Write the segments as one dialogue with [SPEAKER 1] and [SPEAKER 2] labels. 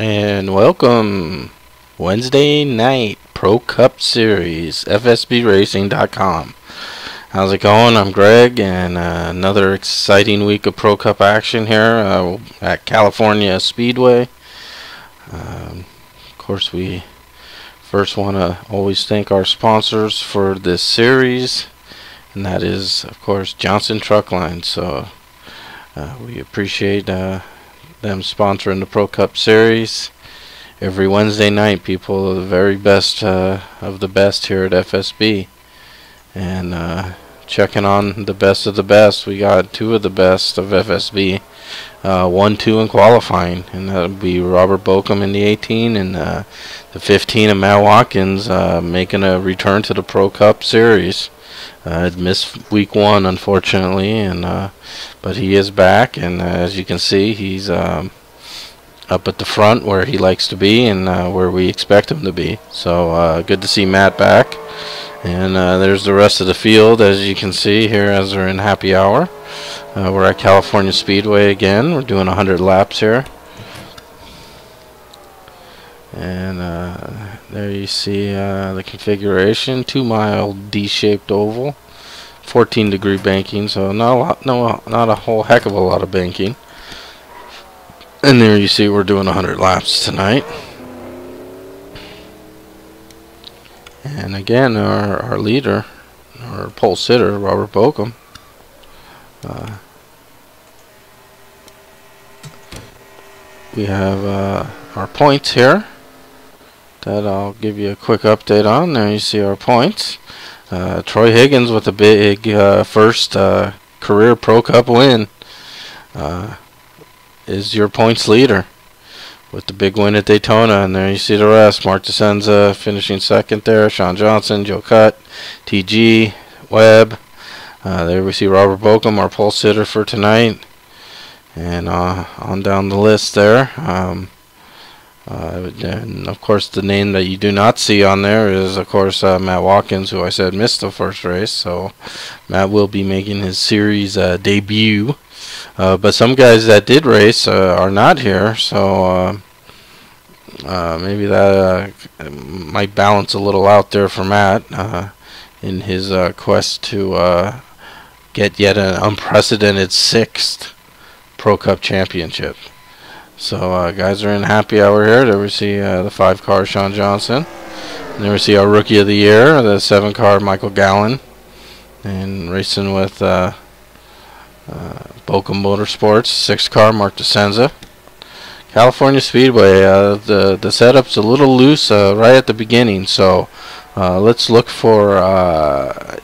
[SPEAKER 1] And welcome Wednesday night Pro Cup Series, FSBRacing.com. How's it going? I'm Greg, and another exciting week of Pro Cup action here at California Speedway. Of course, we first want to always thank our sponsors for this series, and that is, of course, Johnson Truck Line. So we appreciate them sponsoring the Pro Cup Series every Wednesday night. People are the very best of the best here at FSB, and checking on the best of the best. We got two of the best of FSB, 1-2 in qualifying, and that would be Robert Bokum in the 18 and the 15 of Matt Watkins making a return to the Pro Cup Series. Missed week one, unfortunately, and but he is back, and as you can see, he's up at the front where he likes to be and where we expect him to be. So good to see Matt back, and there's the rest of the field, as you can see here as we're in happy hour. We're at California Speedway again. We're doing 100 laps here, and there you see the configuration: 2-mile D-shaped oval, 14-degree banking, so not a whole heck of a lot of banking. And there you see we're doing 100 laps tonight. And again, our leader, our pole sitter, Robert Bokum. We have our points here that I'll give you a quick update on. There you see our points. Troy Higgins with a big first career Pro Cup win is your points leader with the big win at Daytona. And there you see the rest. Mark DeSenza finishing second there. Sean Johnson, Joe Cutt, TG, Webb. There we see Robert Bokum, our pole sitter for tonight. And on down the list there. And of course, the name that you do not see on there is, of course, Matt Watkins, who I said missed the first race. So Matt will be making his series debut. But some guys that did race are not here, so maybe that might balance a little out there for Matt in his quest to get yet an unprecedented 6th Pro Cup championship. So guys are in happy hour here. There we see the 5-car Sean Johnson. And there we see our Rookie of the Year, the 7-car Michael Gallen, and racing with Bokum Motorsports, 6-car Mark DeSenza. California Speedway, the setup's a little loose right at the beginning, so let's look for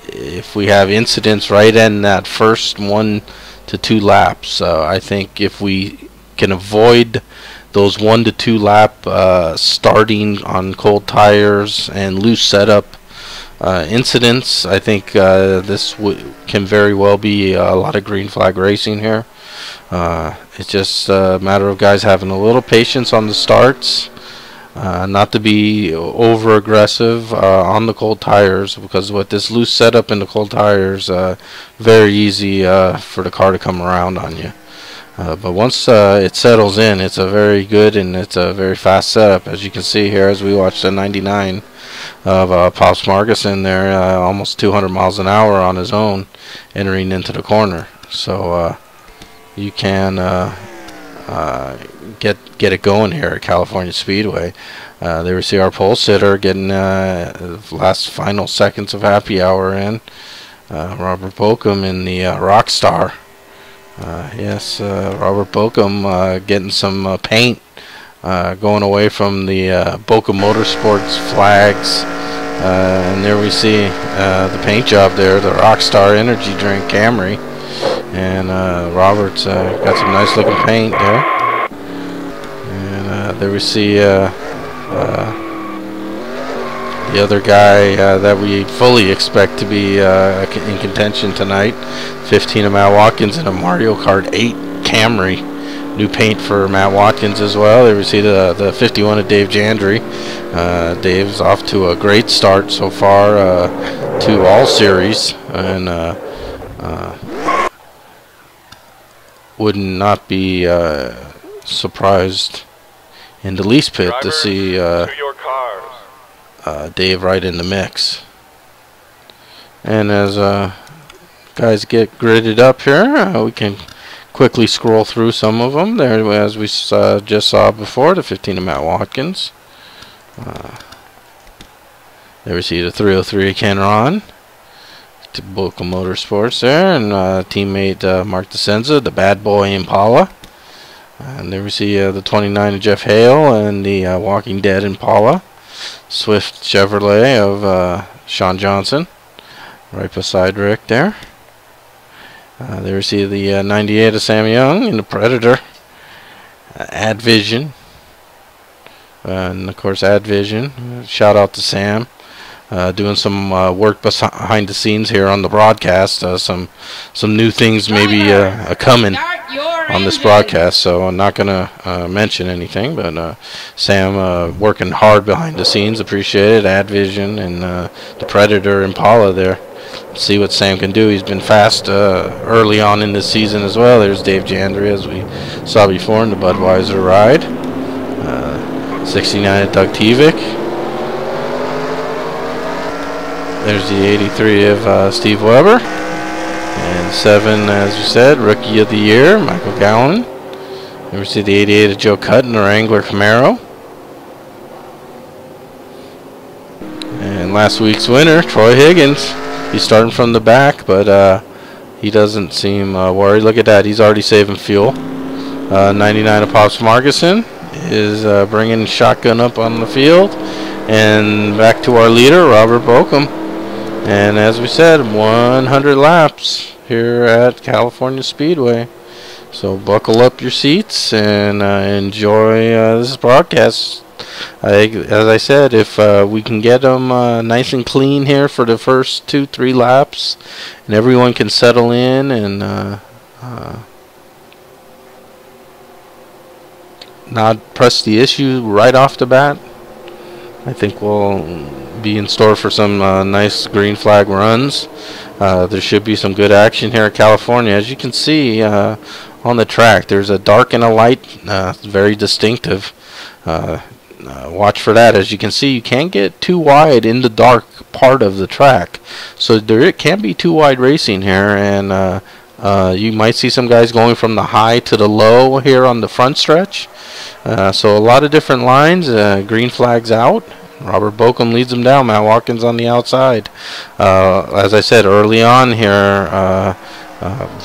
[SPEAKER 1] if we have incidents right in that first 1 to 2 laps. I think if we can avoid those 1 to 2 lap starting on cold tires and loose setup incidents, I think this can very well be a lot of green flag racing here. It's just a matter of guys having a little patience on the starts, not to be over aggressive on the cold tires, because with this loose setup in the cold tires, very easy for the car to come around on you. But once it settles in, it's a very good and it's a very fast setup, as you can see here as we watch the 99 of Pops Marguson there, almost 200 miles an hour on his own, entering into the corner. So you can get it going here at California Speedway. There we see our pole sitter getting last final seconds of happy hour in. Robert Bokum in the Rockstar. Yes, Robert Bokum getting some paint going away from the Bokum Motorsports flags. And there we see the paint job there, the Rockstar Energy Drink Camry. And Robert's got some nice looking paint there. And there we see the other guy that we fully expect to be in contention tonight, 15 of Matt Watkins in a Mario Kart 8 Camry. New paint for Matt Watkins as well. There we see the 51 of Dave Jandry. Dave's off to a great start so far to all series, and would not be surprised in the lease pit to see
[SPEAKER 2] to your cars.
[SPEAKER 1] Dave right in the mix. And as guys get gridded up here, we can quickly scroll through some of them. There, as we just saw before, the 15 of Matt Watkins. There we see the 303 of Ken Ron. To Boca Motorsports there, and teammate Mark DeSenza, the bad boy Impala. And there we see the 29 of Jeff Hale and the Walking Dead Impala. Swift Chevrolet of Sean Johnson, right beside Rick there. There we see the 98 of Sam Young in the Predator. Advision. And of course Advision. Shout out to Sam. Doing some work behind the scenes here on the broadcast. Some new things maybe coming on this broadcast, so I'm not gonna mention anything, but Sam working hard behind the scenes, appreciate it. Advision and the Predator Impala there. See what Sam can do. He's been fast early on in this season as well. There's Dave Jandry, as we saw before in the Budweiser ride. 69 of Doug Tevick. There's the 83 of Steve Weber. And 7, as you said, Rookie of the Year, Michael Gowan. Then we see the 88 of Joe Cutton, or Wrangler Camaro. And last week's winner, Troy Higgins. He's starting from the back, but he doesn't seem worried. Look at that, he's already saving fuel. 99 of Pops Markison is bringing shotgun up on the field. And back to our leader, Robert Bokum. And as we said, 100 laps here at California Speedway. So buckle up your seats and enjoy this broadcast. As I said, if we can get them nice and clean here for the first 2-3 laps, and everyone can settle in and not press the issue right off the bat, I think we'll be in store for some nice green flag runs. There should be some good action here in California. As you can see on the track, there's a dark and a light, very distinctive. Watch for that. As you can see, you can't get too wide in the dark part of the track, so there can be too wide racing here, and you might see some guys going from the high to the low here on the front stretch. So a lot of different lines. Green flags out. Robert Bokum leads them down. Matt Watkins on the outside. As I said early on here,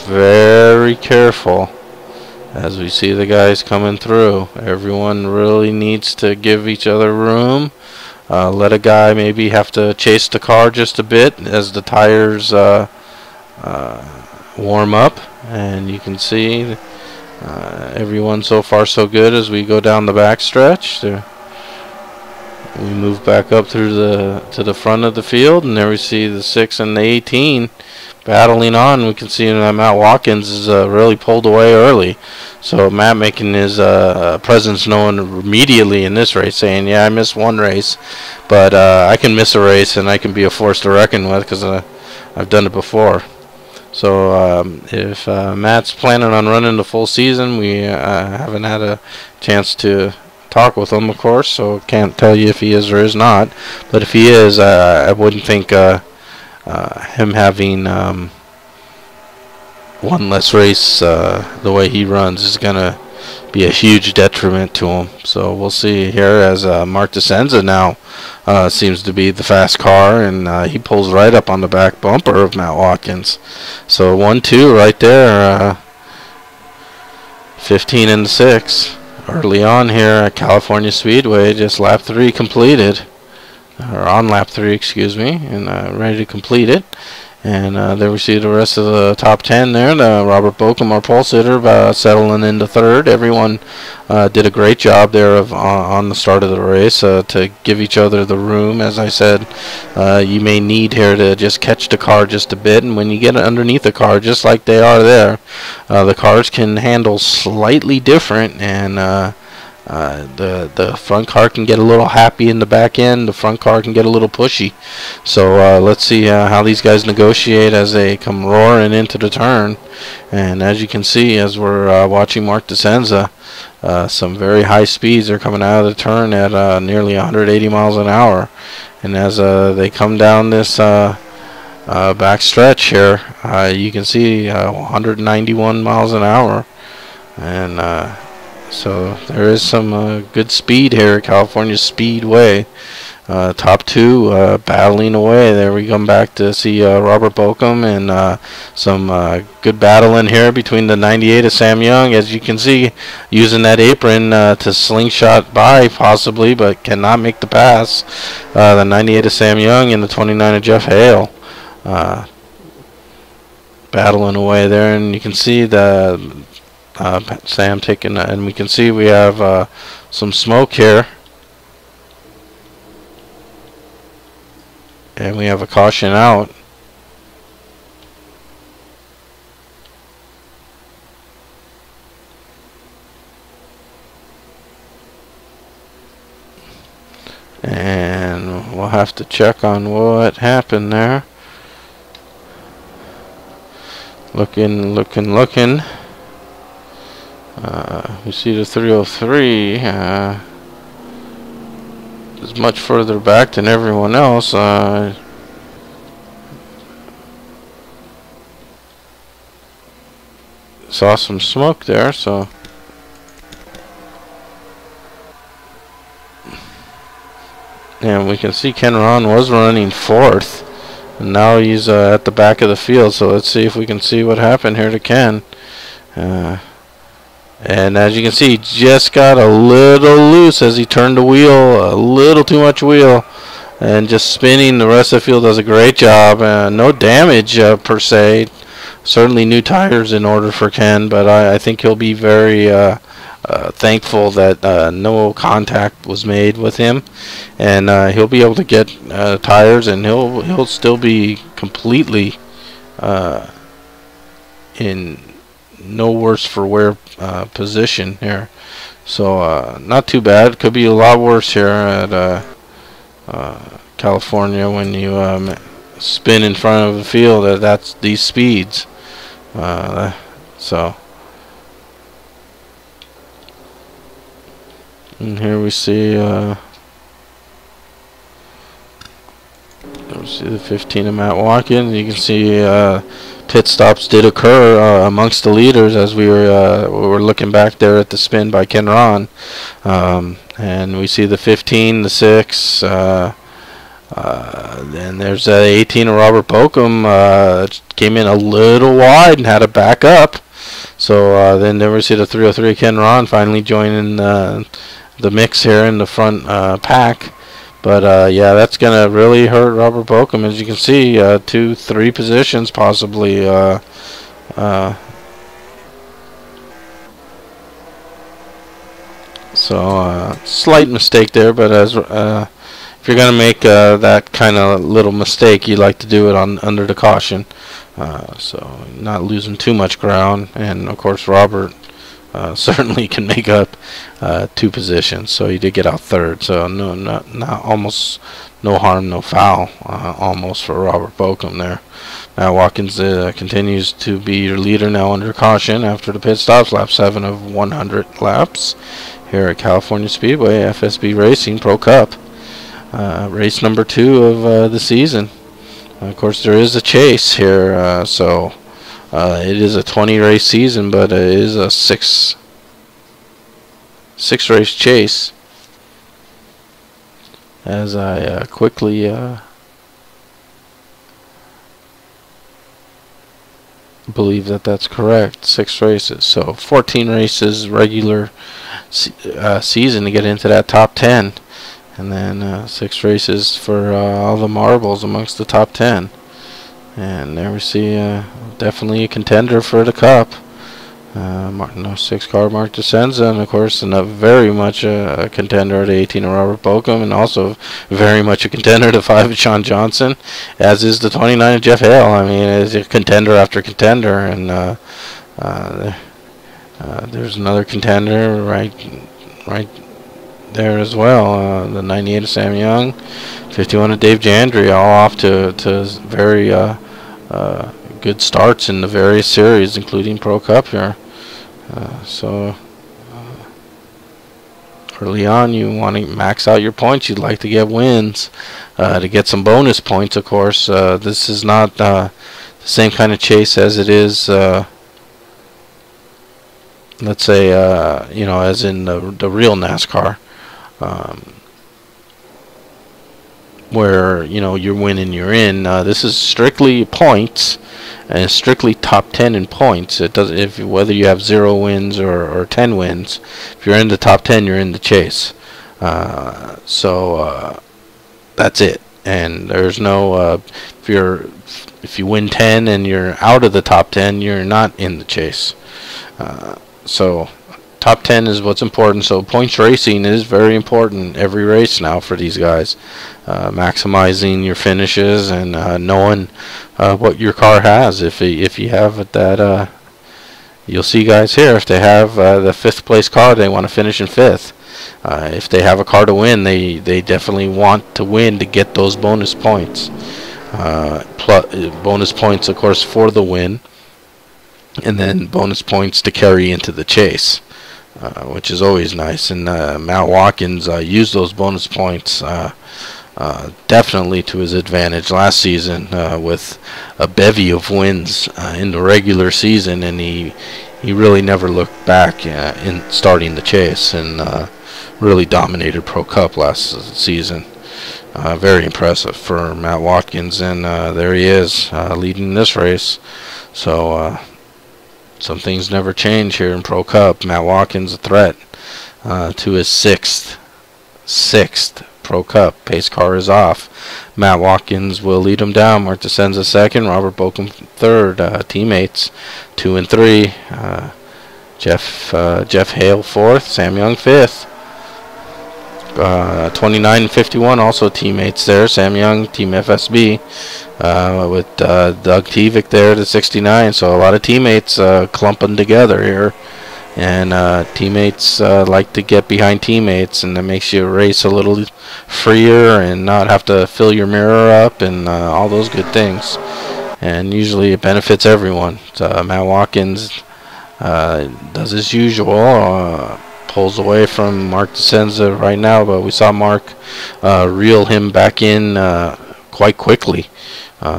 [SPEAKER 1] very careful as we see the guys coming through. Everyone really needs to give each other room. Let a guy maybe have to chase the car just a bit as the tires warm up. And you can see everyone so far so good as we go down the back stretch. We move back up through to the front of the field, and there we see the 6 and the 18 battling on. We can see that Matt Watkins is really pulled away early. So Matt making his presence known immediately in this race, saying, yeah, I missed one race, but I can miss a race and I can be a force to reckon with because I've done it before. So if Matt's planning on running the full season, we haven't had a chance to talk with him, of course, so can't tell you if he is or is not. But if he is, I wouldn't think him having one less race the way he runs is going to be a huge detriment to him. So we'll see here as Mark DeSenza now seems to be the fast car, and he pulls right up on the back bumper of Matt Watkins. So 1-2 right there, 15 and 6. Early on here at California Speedway, just lap 3 completed, or on lap 3, excuse me, and ready to complete it. And there we see the rest of the top 10 there. Robert Bokum, our pole sitter, settling into third. Everyone did a great job there on the start of the race to give each other the room. As I said, you may need here to just catch the car just a bit, and when you get underneath the car, just like they are there, the cars can handle slightly different, and the front car can get a little happy in the back end. The front car can get a little pushy. So let's see how these guys negotiate as they come roaring into the turn. And as you can see, as we're watching Mark DeSenza, some very high speeds. They're coming out of the turn at nearly 180 miles an hour, and as they come down this back stretch here, you can see 191 miles an hour, and so there is some good speed here at California Speedway. Top two battling away. There we come back to see Robert Bokum, and some good battle in here between the 98 of Sam Young, as you can see, using that apron to slingshot by possibly, but cannot make the pass. The 98 of Sam Young and the 29 of Jeff Hale battling away there, and you can see the Sam taking, and we can see we have some smoke here. And we have a caution out. And we'll have to check on what happened there. Looking. We see the 303 is much further back than everyone else. Saw some smoke there, so and we can see Ken Ron was running fourth, and now he's at the back of the field. So let's see if we can see what happened here to Ken. And as you can see, he just got a little loose as he turned the wheel, a little too much wheel, and just spinning. The rest of the field does a great job. No damage per se. Certainly new tires in order for Ken, but I think he'll be very thankful that no contact was made with him, and he'll be able to get tires, and he'll still be completely in no worse for wear position here. So not too bad. Could be a lot worse here at California when you spin in front of the field at that's these speeds. So and here we see the 15 of Matt Watkins. You can see pit stops did occur amongst the leaders as we were looking back there at the spin by Ken Ron, and we see the 15, the 6, then there's 18 of Robert Bokum came in a little wide and had to back up. So then there we see the 303 Ken Ron finally joining the mix here in the front pack. But yeah, that's gonna really hurt Robert Bokum, as you can see, 2-3 positions possibly. So slight mistake there, but as if you're gonna make that kind of little mistake, you like to do it under the caution, so not losing too much ground. And of course, Robert certainly can make up 2 positions, so he did get out third. So not almost no harm, no foul, almost for Robert Bokum there. Now Watkins continues to be your leader now under caution after the pit stops, lap 7 of 100 laps here at California Speedway FSB Racing Pro Cup, race number 2 of the season. Of course, there is a chase here, so it is a 20 race season, but it is a six race chase. As I quickly believe that that's correct, 6 races. So 14 races regular season to get into that top 10, and then 6 races for all the marbles amongst the top 10. And there we see definitely a contender for the Cup. 6 car Mark DeSenza, and of course very much a contender to 18 of Robert Bokum, and also very much a contender to 5 of Sean Johnson, as is the 29 of Jeff Hale. I mean, it's a contender after contender, and there's another contender right there as well. The 98 of Sam Young, 51 of Dave Jandry, all off to very good starts in the various series, including Pro Cup here. So early on you want to max out your points. You'd like to get wins, to get some bonus points, of course. This is not the same kind of chase as it is, let's say, as in the real NASCAR, where you're winning, you're in. This is strictly points, and it's strictly top 10 in points. It doesn't, whether you have 0 wins or 10 wins, if you're in the top 10, you're in the chase. So that's it. And there's no if you win 10 and you're out of the top 10, you're not in the chase. So top 10 is what's important. So points racing is very important every race now for these guys. Maximizing your finishes and knowing what your car has. If you have that, you'll see guys here, if they have the 5th place car, they want to finish in 5th. If they have a car to win, they definitely want to win to get those bonus points. Bonus points, of course, for the win, and then bonus points to carry into the chase, which is always nice. And Matt Watkins used those bonus points definitely to his advantage last season, with a bevy of wins in the regular season, and he really never looked back in starting the chase, and really dominated Pro Cup last season. Very impressive for Matt Watkins, and there he is leading this race. So some things never change here in Pro Cup. Matt Watkins a threat to his sixth Pro Cup. Pace car is off. Matt Watkins will lead him down. Mark DeSenza second. Robert Bokum third. Teammates 2 and 3. Jeff Hale fourth. Sam Young fifth. 29 and 51 also teammates there. Sam Young, Team FSB, with Doug Tevick there to 69. So a lot of teammates clumping together here. And teammates like to get behind teammates, and that makes you race a little freer and not have to fill your mirror up and all those good things. And usually it benefits everyone. Matt Watkins does as usual, pulls away from Mark DeSenza right now, but we saw Mark reel him back in quite quickly.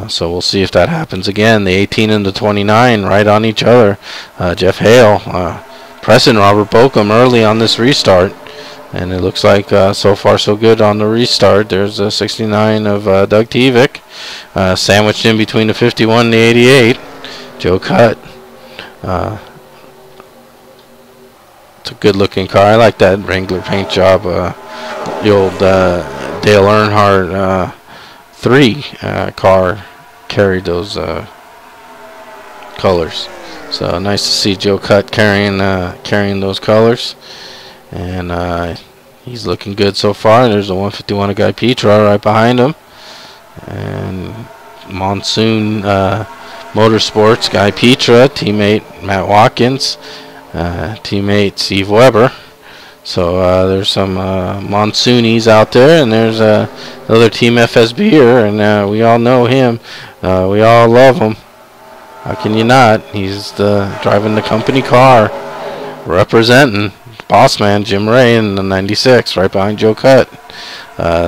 [SPEAKER 1] So we'll see if that happens again. The 18 and the 29 right on each other. Jeff Hale pressing Robert Bokum early on this restart, and it looks like so far so good on the restart. There's a 69 of Doug Tevick, sandwiched in between the 51 and the 88. Joe Cutt. It's a good looking car. I like that Wrangler paint job. The old Dale Earnhardt 3 car carried those colors. So nice to see Joe Cutt carrying those colors, and he's looking good so far. There's a 151 of Guy Petra right behind him, and Monsoon Motorsports, Guy Petra, teammate Matt Watkins, teammate Steve Weber. So there's some Monsoonies out there, and there's another Team FSB here, and we all know him. We all love him. How can you not? He's driving the company car, representing boss man Jim Ray in the 96, right behind Joe Cutt.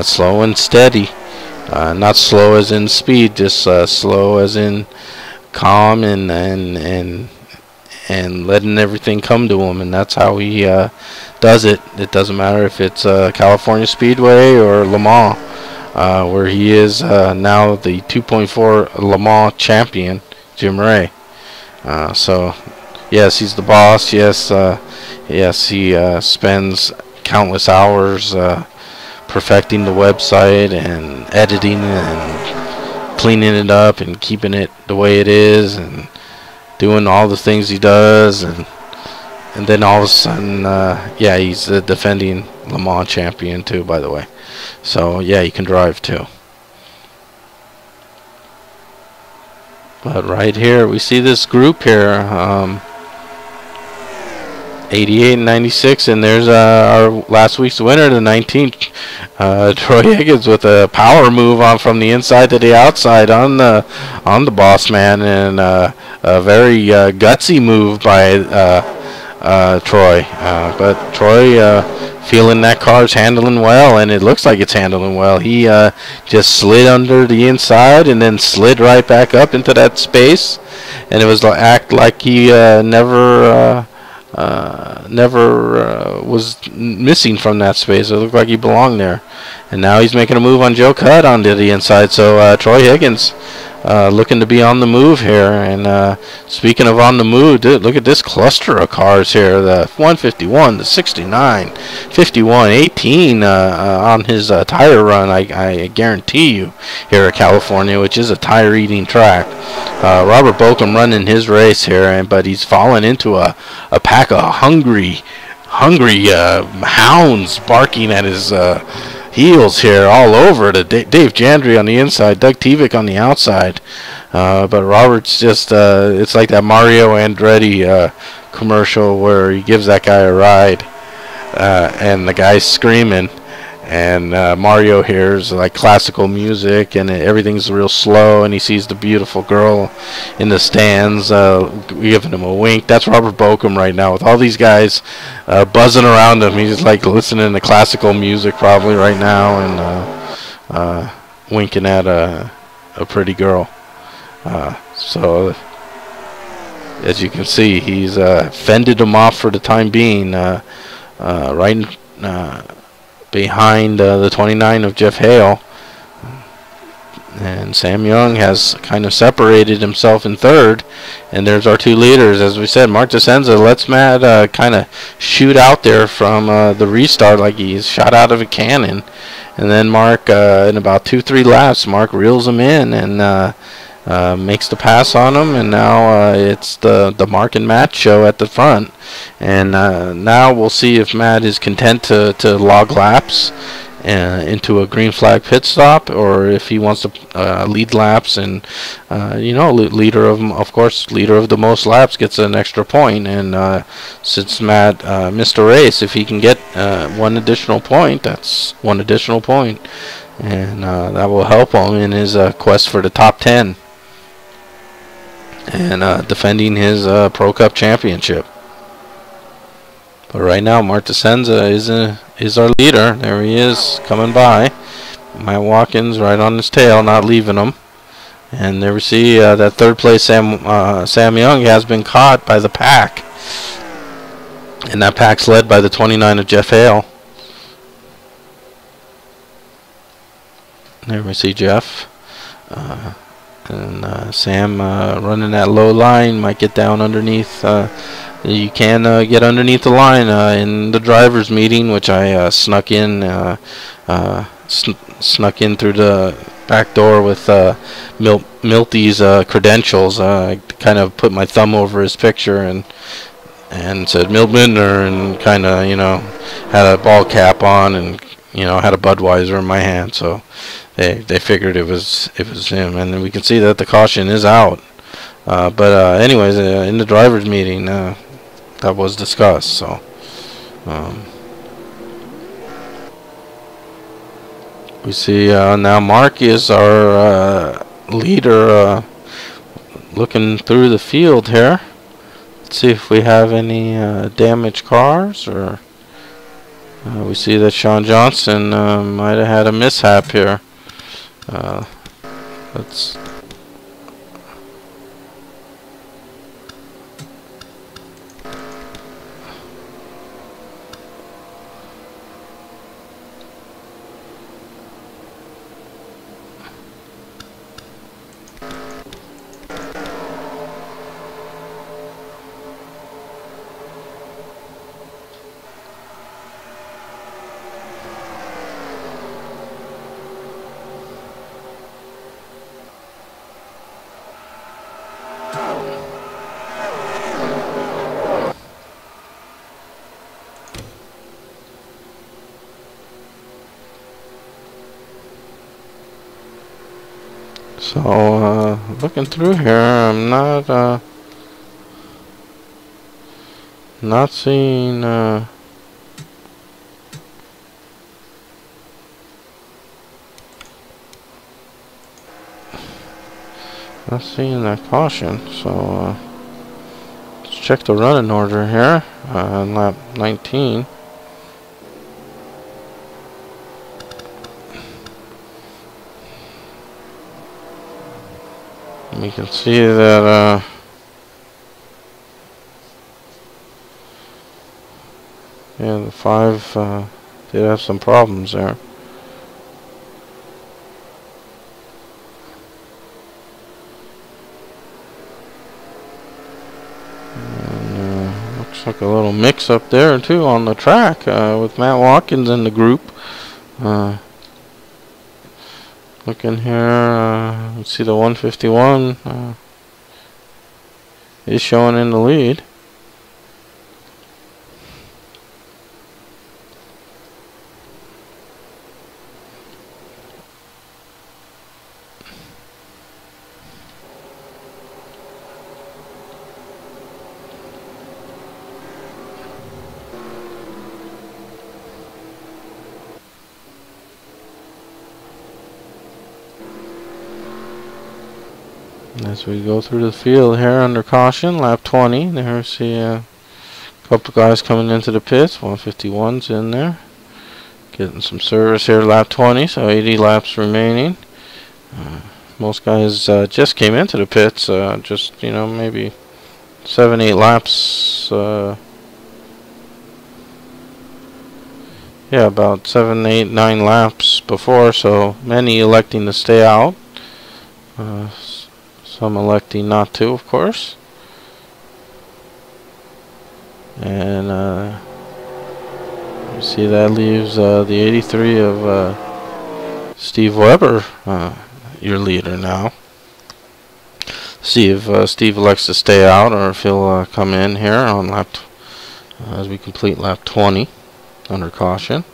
[SPEAKER 1] Slow and steady. Not slow as in speed, just slow as in calm and letting everything come to him, and that's how he does it. It doesn't matter if it's California Speedway or Le Mans, where he is now the 2.4 Le Mans champion, Jim Ray. So yes, he's the boss. Yes, he spends countless hours perfecting the website and editing and cleaning it up and keeping it the way it is and doing all the things he does, and then all of a sudden, yeah, he's the defending Le Mans champion too, by the way. So yeah, he can drive too. But right here, we see this group here, 88 and 96, and there's our last week's winner, the 19th, Troy Higgins, with a power move on from the inside to the outside on the boss man, and a very gutsy move by Troy. But Troy feeling that car's handling well, and it looks like it's handling well. He just slid under the inside and then slid right back up into that space, and it was act like he never was missing from that space. It looked like he belonged there. And now he's making a move on Joe Cutt onto the inside. So Troy Higgins looking to be on the move here. And speaking of on the move, dude, look at this cluster of cars here. The 151, the 69, 51, 18 on his tire run, I guarantee you, here at California, which is a tire-eating track. Robert Bokum running his race here, but he's fallen into a pack of hungry hounds barking at his heels here all over. Dave Jandry on the inside, Doug Tevick on the outside. But Robert's just, it's like that Mario Andretti commercial where he gives that guy a ride, and the guy's screaming. And Mario hears like classical music, and everything's real slow, and he sees the beautiful girl in the stands giving him a wink. That's Robert Bokum right now with all these guys buzzing around him. He's like listening to classical music probably right now, and winking at a pretty girl. So as you can see, he's fended him off for the time being, right behind the 29 of Jeff Hale. And Sam Young has kind of separated himself in third. And there's our two leaders. As we said, Mark DeSenza lets Matt kind of shoot out there from the restart like he's shot out of a cannon. And then Mark, in about 2-3 laps, Mark reels him in and makes the pass on him. And now it's the Mark and Matt show at the front. And now we'll see if Matt is content to log laps into a green flag pit stop, or if he wants to lead laps. And leader of the most laps gets an extra point. And since Matt missed a race, if he can get one additional point, that's one additional point, and that will help him in his quest for the top 10 and defending his Pro Cup championship. But right now, Mark DeSenza is our leader. There he is, coming by. Matt Watkins right on his tail, not leaving him. And there we see that third place Sam Young has been caught by the pack. And that pack's led by the 29 of Jeff Hale. There we see Jeff. And Sam running that low line, might get down underneath. You can get underneath the line in the drivers' meeting, which I snuck in through the back door with Milty's credentials. I kind of put my thumb over his picture and said Milt Midner, and kind of had a ball cap on, and had a Budweiser in my hand. So they figured it was him, and we can see that the caution is out. But anyways, in the drivers' meeting, that was discussed. So we see now Mark is our leader, looking through the field here. Let's see if we have any damaged cars, or we see that Sean Johnson might have had a mishap here. Let's So, looking through here, I'm not seeing, not seeing that caution. So, let's check the running order here, on lap 19. We can see that yeah, the 5 did have some problems there. And looks like a little mix up there too on the track with Matt Watkins in the group. Looking here, let's see, the 151 is showing in the lead. As we go through the field here under caution, lap 20, there we see a couple guys coming into the pits. 151's in there, getting some service here, lap 20, so 80 laps remaining. Most guys just came into the pits, just, you know, maybe 7-8 laps. Yeah, about 7, 8, 9 laps before, so many electing to stay out. Some electing not to, of course. And you see that leaves the 83 of Steve Weber, your leader now. See if Steve elects to stay out or if he'll come in here on lap as we complete lap 20 under caution.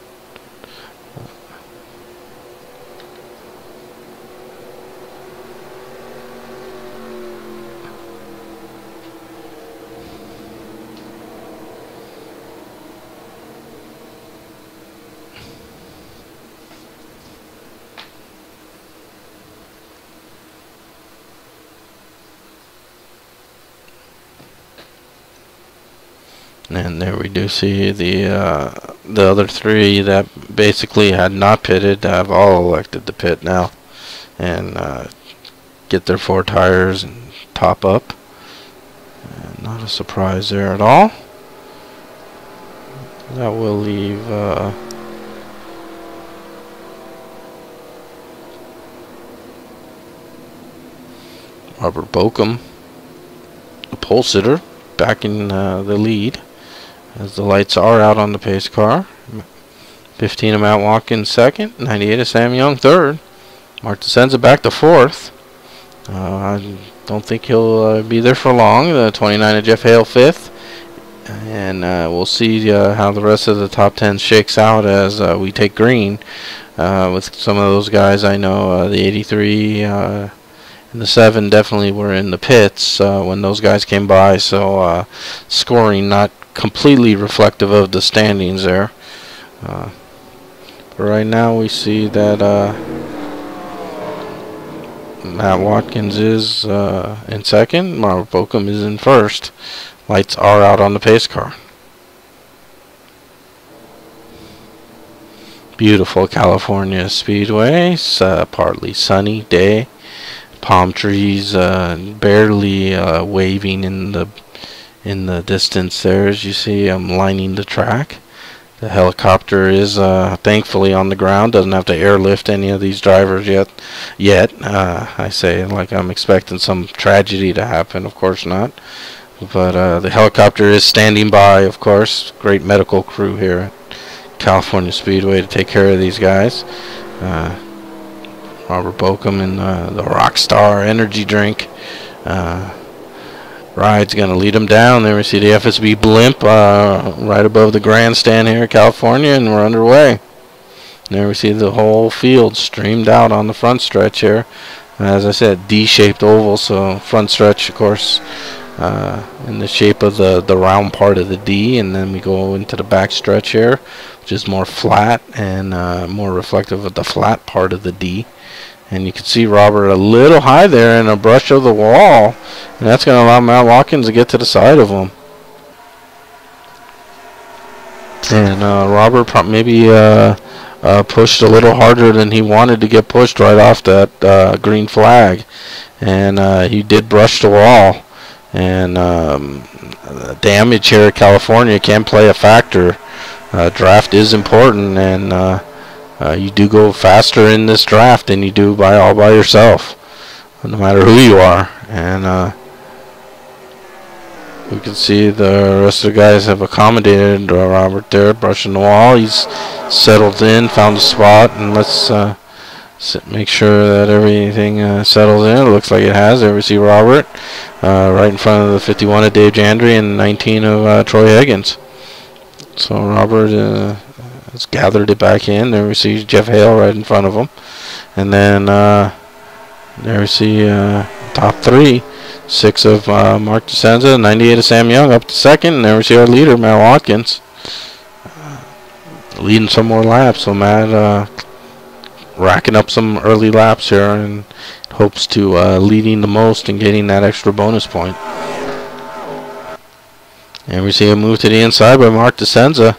[SPEAKER 1] And there we do see the other 3 that basically had not pitted have all elected to pit now and get their 4 tires and top up. And not a surprise there at all. That will leave Robert Bokum, the pole sitter, back in the lead. As the lights are out on the pace car. 15 of Matt Watkins second, 98 of Sam Young third. Mark DeSenza back to 4th. I don't think he'll be there for long. The 29 of Jeff Hale 5th. And we'll see how the rest of the top 10 shakes out as we take green. With some of those guys, I know the 83 and the 7 definitely were in the pits when those guys came by. So scoring not completely reflective of the standings there. But right now we see that Matt Watkins is in second, Mark Bokum is in first. Lights are out on the pace car. Beautiful California Speedway. Partly sunny day. Palm trees barely waving in the distance there, as you see. I'm lining the track. The helicopter is thankfully on the ground. Doesn't have to airlift any of these drivers yet. I say like I'm expecting some tragedy to happen. Of course not. But the helicopter is standing by, of course. Great medical crew here at California Speedway to take care of these guys. Robert Bokum and the Rockstar energy drink. Ride's going to lead them down. There we see the FSB blimp right above the grandstand here in California, and we're underway. There we see the whole field streamed out on the front stretch here. As I said, D-shaped oval, so front stretch, of course, in the shape of the round part of the D, and then we go into the back stretch here, which is more flat and more reflective of the flat part of the D. And you can see Robert a little high there in a brush of the wall. And that's going to allow Matt Watkins to get to the side of him. And Robert maybe pushed a little harder than he wanted to get pushed right off that green flag. and he did brush the wall. And damage here at California can play a factor. Draft is important, and you do go faster in this draft than you do all by yourself, no matter who you are. And we can see the rest of the guys have accommodated Robert there, brushing the wall. He's settled in, found a spot, and let's make sure that everything settles in. It looks like it has. There we see Robert right in front of the 51 of Dave Jandry and 19 of Troy Higgins. So Robert has gathered it back in. There we see Jeff Hale right in front of him. And then there we see top three. 6 of Mark DeSenza, 98 of Sam Young up to second. And there we see our leader, Matt Watkins, leading some more laps. So Matt racking up some early laps here and hopes to leading the most and getting that extra bonus point. And we see a move to the inside by Mark DeSenza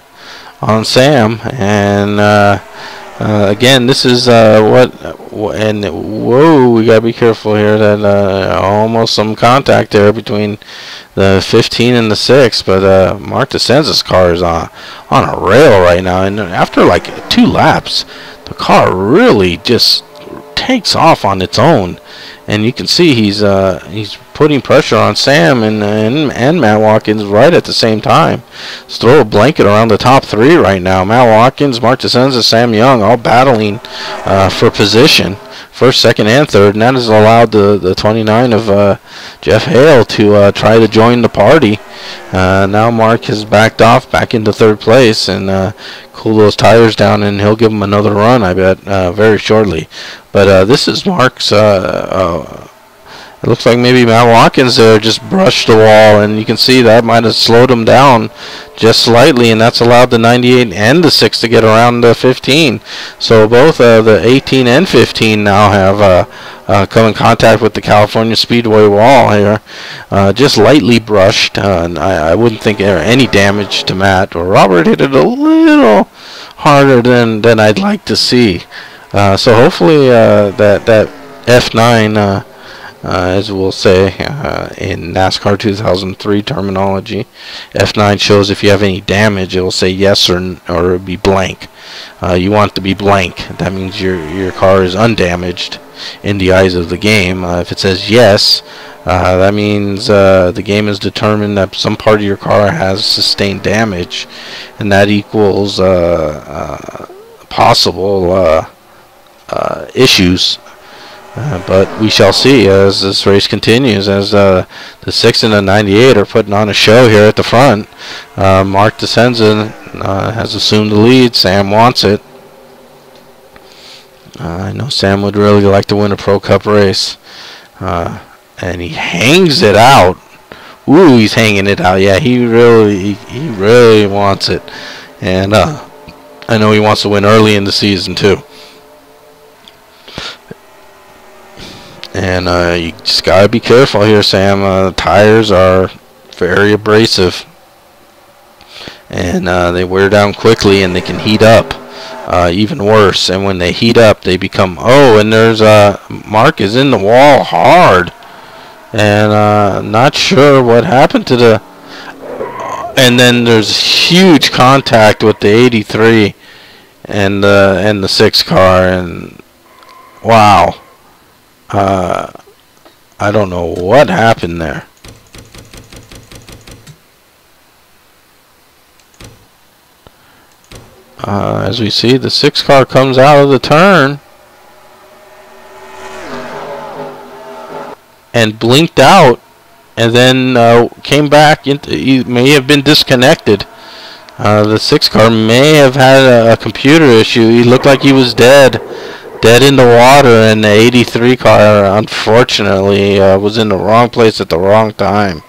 [SPEAKER 1] on Sam. And again, this is and whoa, we gotta be careful here. That almost some contact there between the 15 and the 6, but Mark DeSenza's car is on a rail right now. And after like 2 laps, the car really just takes off on its own, and you can see he's putting pressure on Sam and Matt Watkins right at the same time. Let's throw a blanket around the top 3 right now. Matt Watkins, Mark DeSenza, Sam Young all battling for position, first, second, and third, and that has allowed the 29 of Jeff Hale to try to join the party. Now Mark has backed off back into 3rd place, and cool those tires down, and he'll give him another run, I bet, very shortly. But this is Mark's it looks like maybe Matt Watkins there just brushed the wall, and you can see that might have slowed him down just slightly, and that's allowed the 98 and the 6 to get around the 15. So both the 18 and 15 now have come in contact with the California Speedway wall here, just lightly brushed. And I wouldn't think there any damage to Matt. Or Robert hit it a little harder than I'd like to see. So hopefully that F9. As we'll say in NASCAR 2003 terminology, F9 shows if you have any damage, it will say yes or it'll be blank. You want it to be blank. That means your car is undamaged in the eyes of the game. If it says yes, that means the game has determined that some part of your car has sustained damage, and that equals possible issues. But we shall see as this race continues, as the 6 and the 98 are putting on a show here at the front. Mark DeSenza has assumed the lead. Sam wants it. I know Sam would really like to win a Pro Cup race. And he hangs it out. Ooh, he's hanging it out. Yeah, he really wants it. And I know he wants to win early in the season too. And you just gotta be careful here, Sam. The tires are very abrasive, and they wear down quickly, and they can heat up even worse. And when they heat up, they become and there's Mark is in the wall hard, and not sure what happened to the. And then there's huge contact with the 83 and the 6 car, and wow. I don't know what happened there. As we see, the 6 car comes out of the turn and blinked out, and then came back. He may have been disconnected. The 6 car may have had a computer issue. He looked like he was dead in the water, and the 83 car unfortunately was in the wrong place at the wrong time.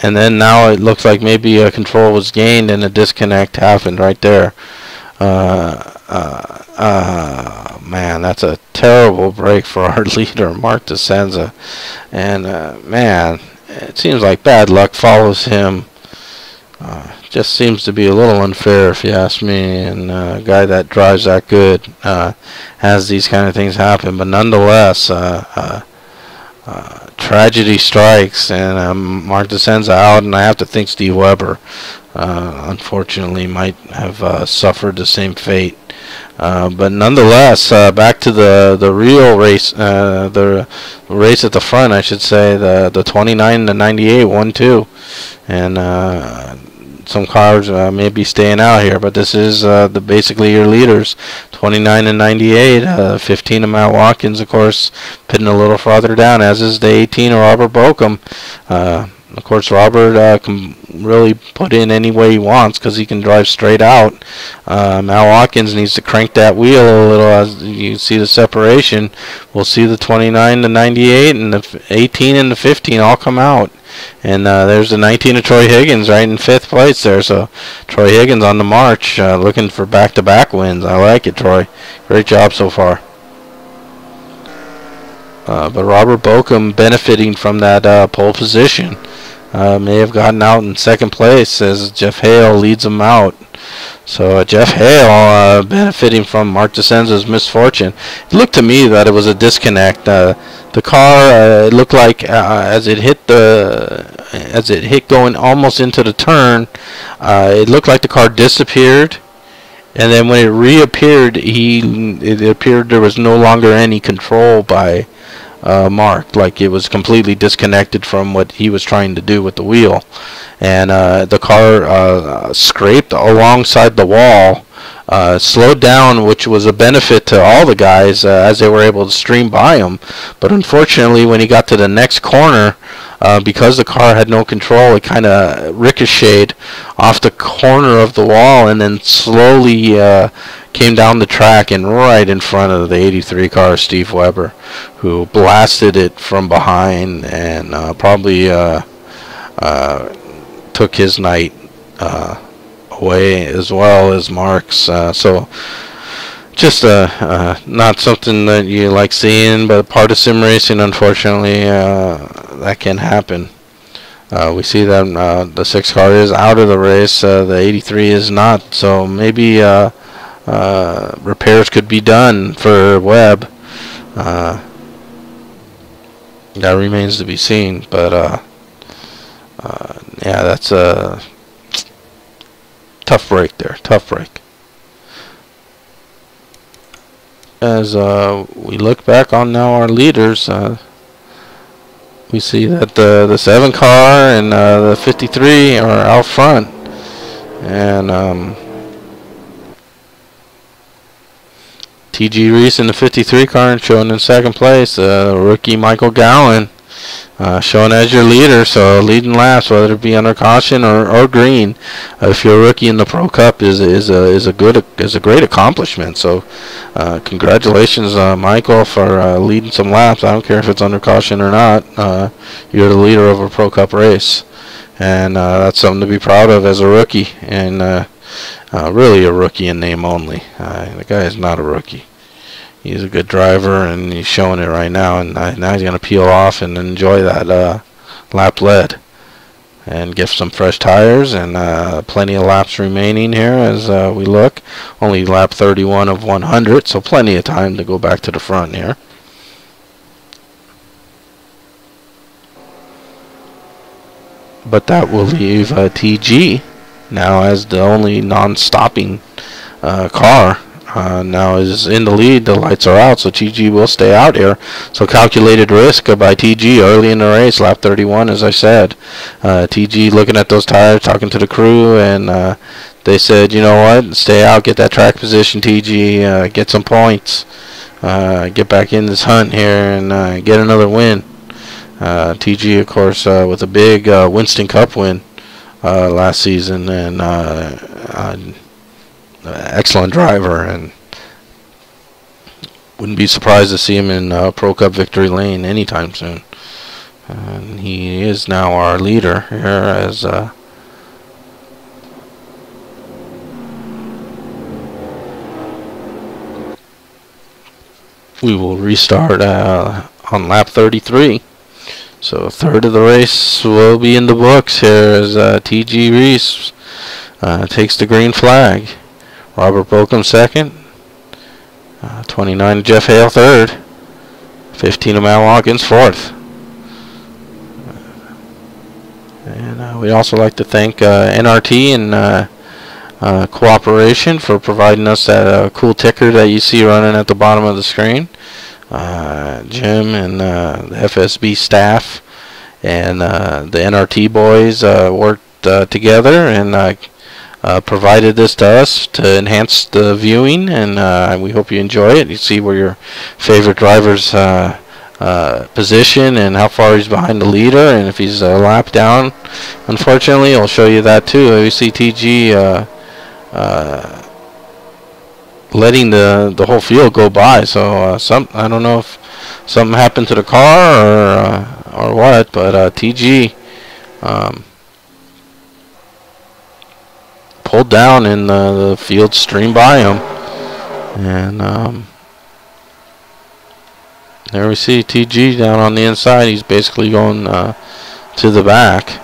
[SPEAKER 1] And then now it looks like maybe a control was gained and a disconnect happened right there. Man, that's a terrible break for our leader, Mark DeSenza. And man, it seems like bad luck follows him. Just seems to be a little unfair, if you ask me. And a guy that drives that good has these kind of things happen. But nonetheless, tragedy strikes, and Mark Desenza out, and I have to think Steve Weber, unfortunately, might have suffered the same fate. But nonetheless, back to the real race, the race at the front, I should say, the 29 to 98 1-2, and some cars may be staying out here, but this is basically your leaders, 29 and 98. 15 of Matt Watkins, of course, pitting a little farther down, as is the 18 of Robert Bokum. Of course, Robert can really put in any way he wants because he can drive straight out. Matt Watkins needs to crank that wheel a little. As you see the separation, we'll see the 29 to 98 and the 18 and the 15 all come out. And there's the 19 of Troy Higgins right in 5th place there. So Troy Higgins on the march, looking for back-to-back wins. I like it, Troy. Great job so far. But Robert Bokum benefiting from that pole position. May have gotten out in 2nd place as Jeff Hale leads him out. So Jeff Hale benefiting from Mark Desenza's misfortune. It looked to me that it was a disconnect. The car, it looked like as it hit going almost into the turn, it looked like the car disappeared. And then when it reappeared, it appeared there was no longer any control by Mark, like it was completely disconnected from what he was trying to do with the wheel, and the car scraped alongside the wall, slowed down, which was a benefit to all the guys as they were able to stream by him. But unfortunately, when he got to the next corner, because the car had no control, it kind of ricocheted off the corner of the wall and then slowly came down the track and right in front of the 83 car, Steve Weber, who blasted it from behind and probably took his night away as well as Mark's. So just not something that you like seeing, but part of sim racing, unfortunately, that can happen. We see that the 6 car is out of the race, the 83 is not, so maybe repairs could be done for Webb. That remains to be seen, but yeah, that's a tough break there, tough break. As we look back on now our leaders, we see that the 7 car and the 53 are out front, and T.G. Reese in the 53 car and showing in 2nd place. Rookie Michael Gowan showing as your leader, so leading laps, whether it be under caution or green. If you're a rookie in the Pro Cup, is a great accomplishment. So congratulations, Michael, for leading some laps. I don't care if it's under caution or not. You're the leader of a Pro Cup race, and that's something to be proud of as a rookie, and really a rookie in name only. The guy is not a rookie. He's a good driver, and he's showing it right now. And now he's going to peel off and enjoy that lap lead and get some fresh tires, and plenty of laps remaining here as we look. Only lap 31 of 100, so plenty of time to go back to the front here. But that will leave TG now as the only non-stopping car. Now is in the lead. The lights are out, so TG will stay out here. So calculated risk by TG early in the race, lap 31, as I said. TG looking at those tires, talking to the crew, and they said, you know what, stay out, get that track position, TG, get some points, get back in this hunt here, and get another win. TG, of course, with a big Winston Cup win last season, and excellent driver, and wouldn't be surprised to see him in Pro Cup victory lane anytime soon. And he is now our leader here as we will restart on lap 33. So a third of the race will be in the books here as T.G. Reese takes the green flag. Robert Bokum 2nd. 29 Jeff Hale 3rd. 15 of Matt Watkins 4th. And we'd also like to thank NRT and Cooperation for providing us that cool ticker that you see running at the bottom of the screen. Jim and the FSB staff and the NRT boys worked together and provided this to us to enhance the viewing, and we hope you enjoy it. You see where your favorite driver's position and how far he's behind the leader, and if he's a lap down. Unfortunately, I'll show you that too. You see TG letting the whole field go by. So I don't know if something happened to the car or what, but TG pulled down and the field streamed by him. And there we see TG down on the inside. He's basically going to the back.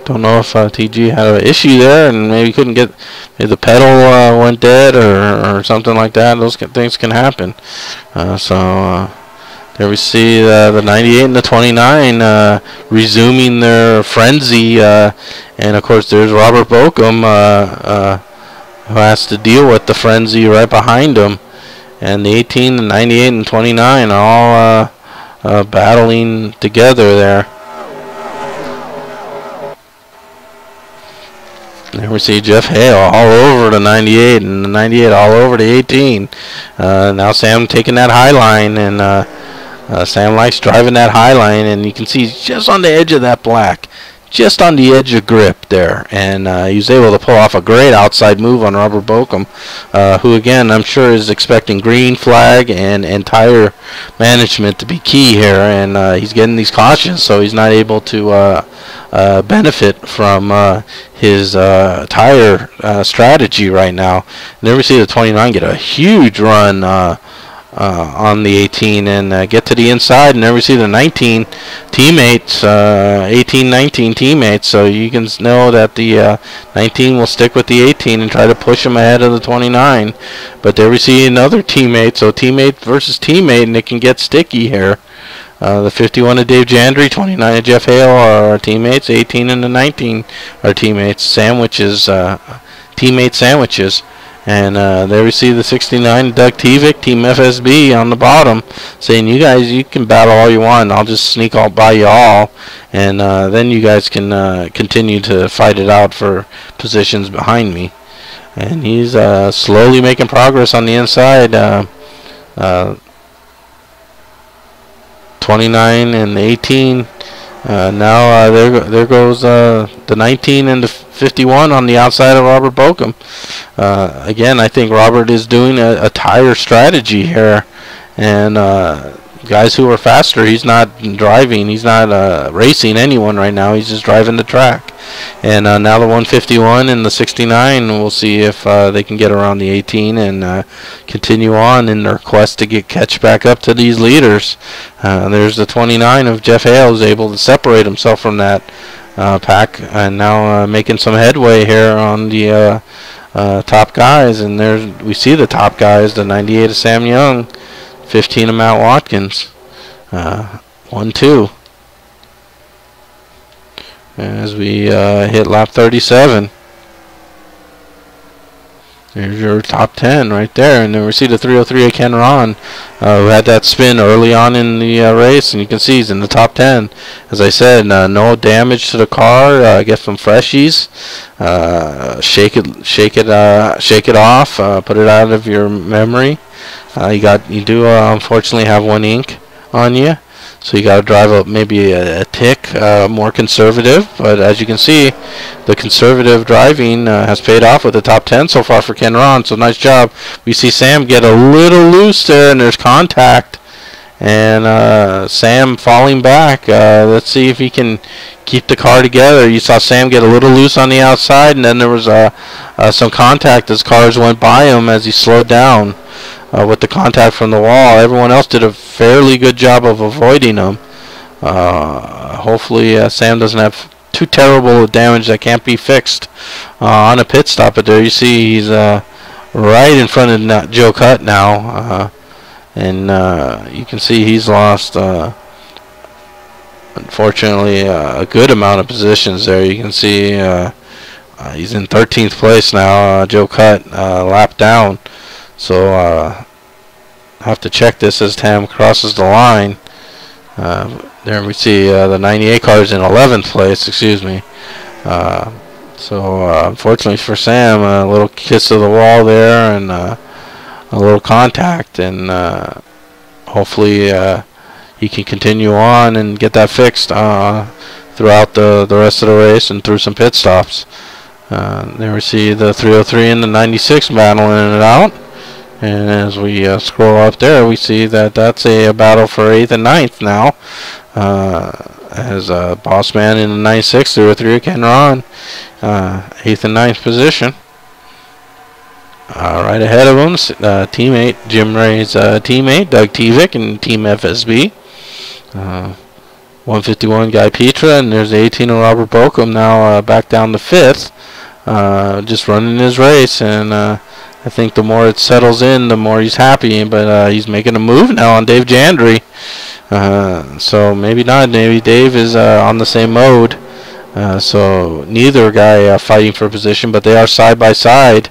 [SPEAKER 1] Don't know if TG had an issue there and maybe couldn't get, maybe the pedal went dead or something like that. Those things can happen. So there we see the 98 and the 29 resuming their frenzy, and of course there's Robert Bokum who has to deal with the frenzy right behind him, and the 18, the 98, and 29 all battling together there. There we see Jeff Hale all over the 98 and the 98 all over the 18. Now Sam taking that high line, and Sam likes driving that high line, and you can see he's just on the edge of that black, just on the edge of grip there, and he was able to pull off a great outside move on Robert Bokum, who again I'm sure is expecting green flag and tire management to be key here, and he's getting these cautions, so he's not able to benefit from his tire strategy right now. And there we see the 29 get a huge run on the 18 and get to the inside, and there we see the 19 teammates, 18-19 teammates, so you can know that the 19 will stick with the 18 and try to push him ahead of the 29. But there we see another teammate, so teammate versus teammate, and it can get sticky here. The 51 of Dave Jandry, 29 of Jeff Hale are teammates, 18 and the 19 are teammates, sandwiches, teammate sandwiches. And there we see the 69 Doug Tevick, Team FSB on the bottom, saying, you guys, you can battle all you want, I'll just sneak all by you all, and then you guys can continue to fight it out for positions behind me. And he's slowly making progress on the inside. 29 and the 18. Now there goes the 19 and the 51 on the outside of Robert Bokum. Again, I think Robert is doing a tire strategy here, and guys who are faster, he's not driving, he's not racing anyone right now, he's just driving the track. And now the 151 and the 69, we'll see if they can get around the 18 and continue on in their quest to catch back up to these leaders. There's the 29 of Jeff Hale, who's able to separate himself from that pack, and now making some headway here on the top guys. And we see the top guys, the 98 of Sam Young, 15 of Matt Watkins, 1-2. As we hit lap 37. There's your top 10 right there. And then we see the 303 of Ken Ron, who had that spin early on in the race, and you can see he's in the top 10. As I said, no damage to the car. Get some freshies. Shake it off. Put it out of your memory. You do unfortunately have one ink on you, so you got to drive up maybe a tick more conservative. But as you can see, the conservative driving has paid off with the top 10 so far for Ken Ron. So nice job. We see Sam get a little loose there, and there's contact, and Sam falling back. Let's see if he can keep the car together. You saw Sam get a little loose on the outside, and then there was some contact as cars went by him as he slowed down. With the contact from the wall. Everyone else did a fairly good job of avoiding them. Hopefully Sam doesn't have too terrible damage that can't be fixed on a pit stop. But there you see he's right in front of Joe Cutt now, and you can see he's lost a unfortunately, a good amount of positions there. You can see he's in 13th place now. Joe Cutt lap down. So have to check this as Tam crosses the line. There we see the 98 car is in 11th place. Excuse me. So unfortunately for Sam, a little kiss of the wall there and a little contact, and hopefully he can continue on and get that fixed throughout the rest of the race and through some pit stops. There we see the 303 and the 96 battling it out. And as we scroll up there, we see that that's a battle for 8th and 9th now. As Boss Man in the 96 through a 3 Ken Ron, 8th and 9th position. Right ahead of him, teammate Jim Ray's teammate Doug Tevick and Team FSB. 151 Guy Petra, and there's the 18 of Robert Bokum now back down to 5th, just running his race, and I think the more it settles in, the more he's happy, but he's making a move now on Dave Jandry. So maybe not. Maybe Dave is on the same mode. So neither guy fighting for position, but they are side by side.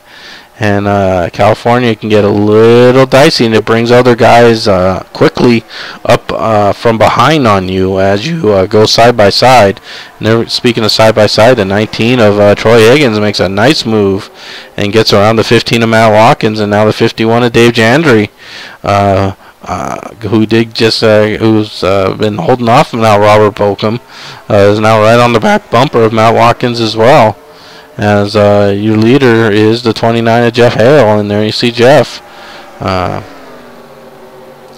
[SPEAKER 1] And California can get a little dicey, and it brings other guys quickly up from behind on you as you go side by side. And speaking of side by side, the 19 of Troy Higgins makes a nice move and gets around the 15 of Matt Watkins, and now the 51 of Dave Jandry, who's been holding off from now Robert Bokum, is now right on the back bumper of Matt Watkins as well. As your leader is the 29 of Jeff Hale, and there you see Jeff.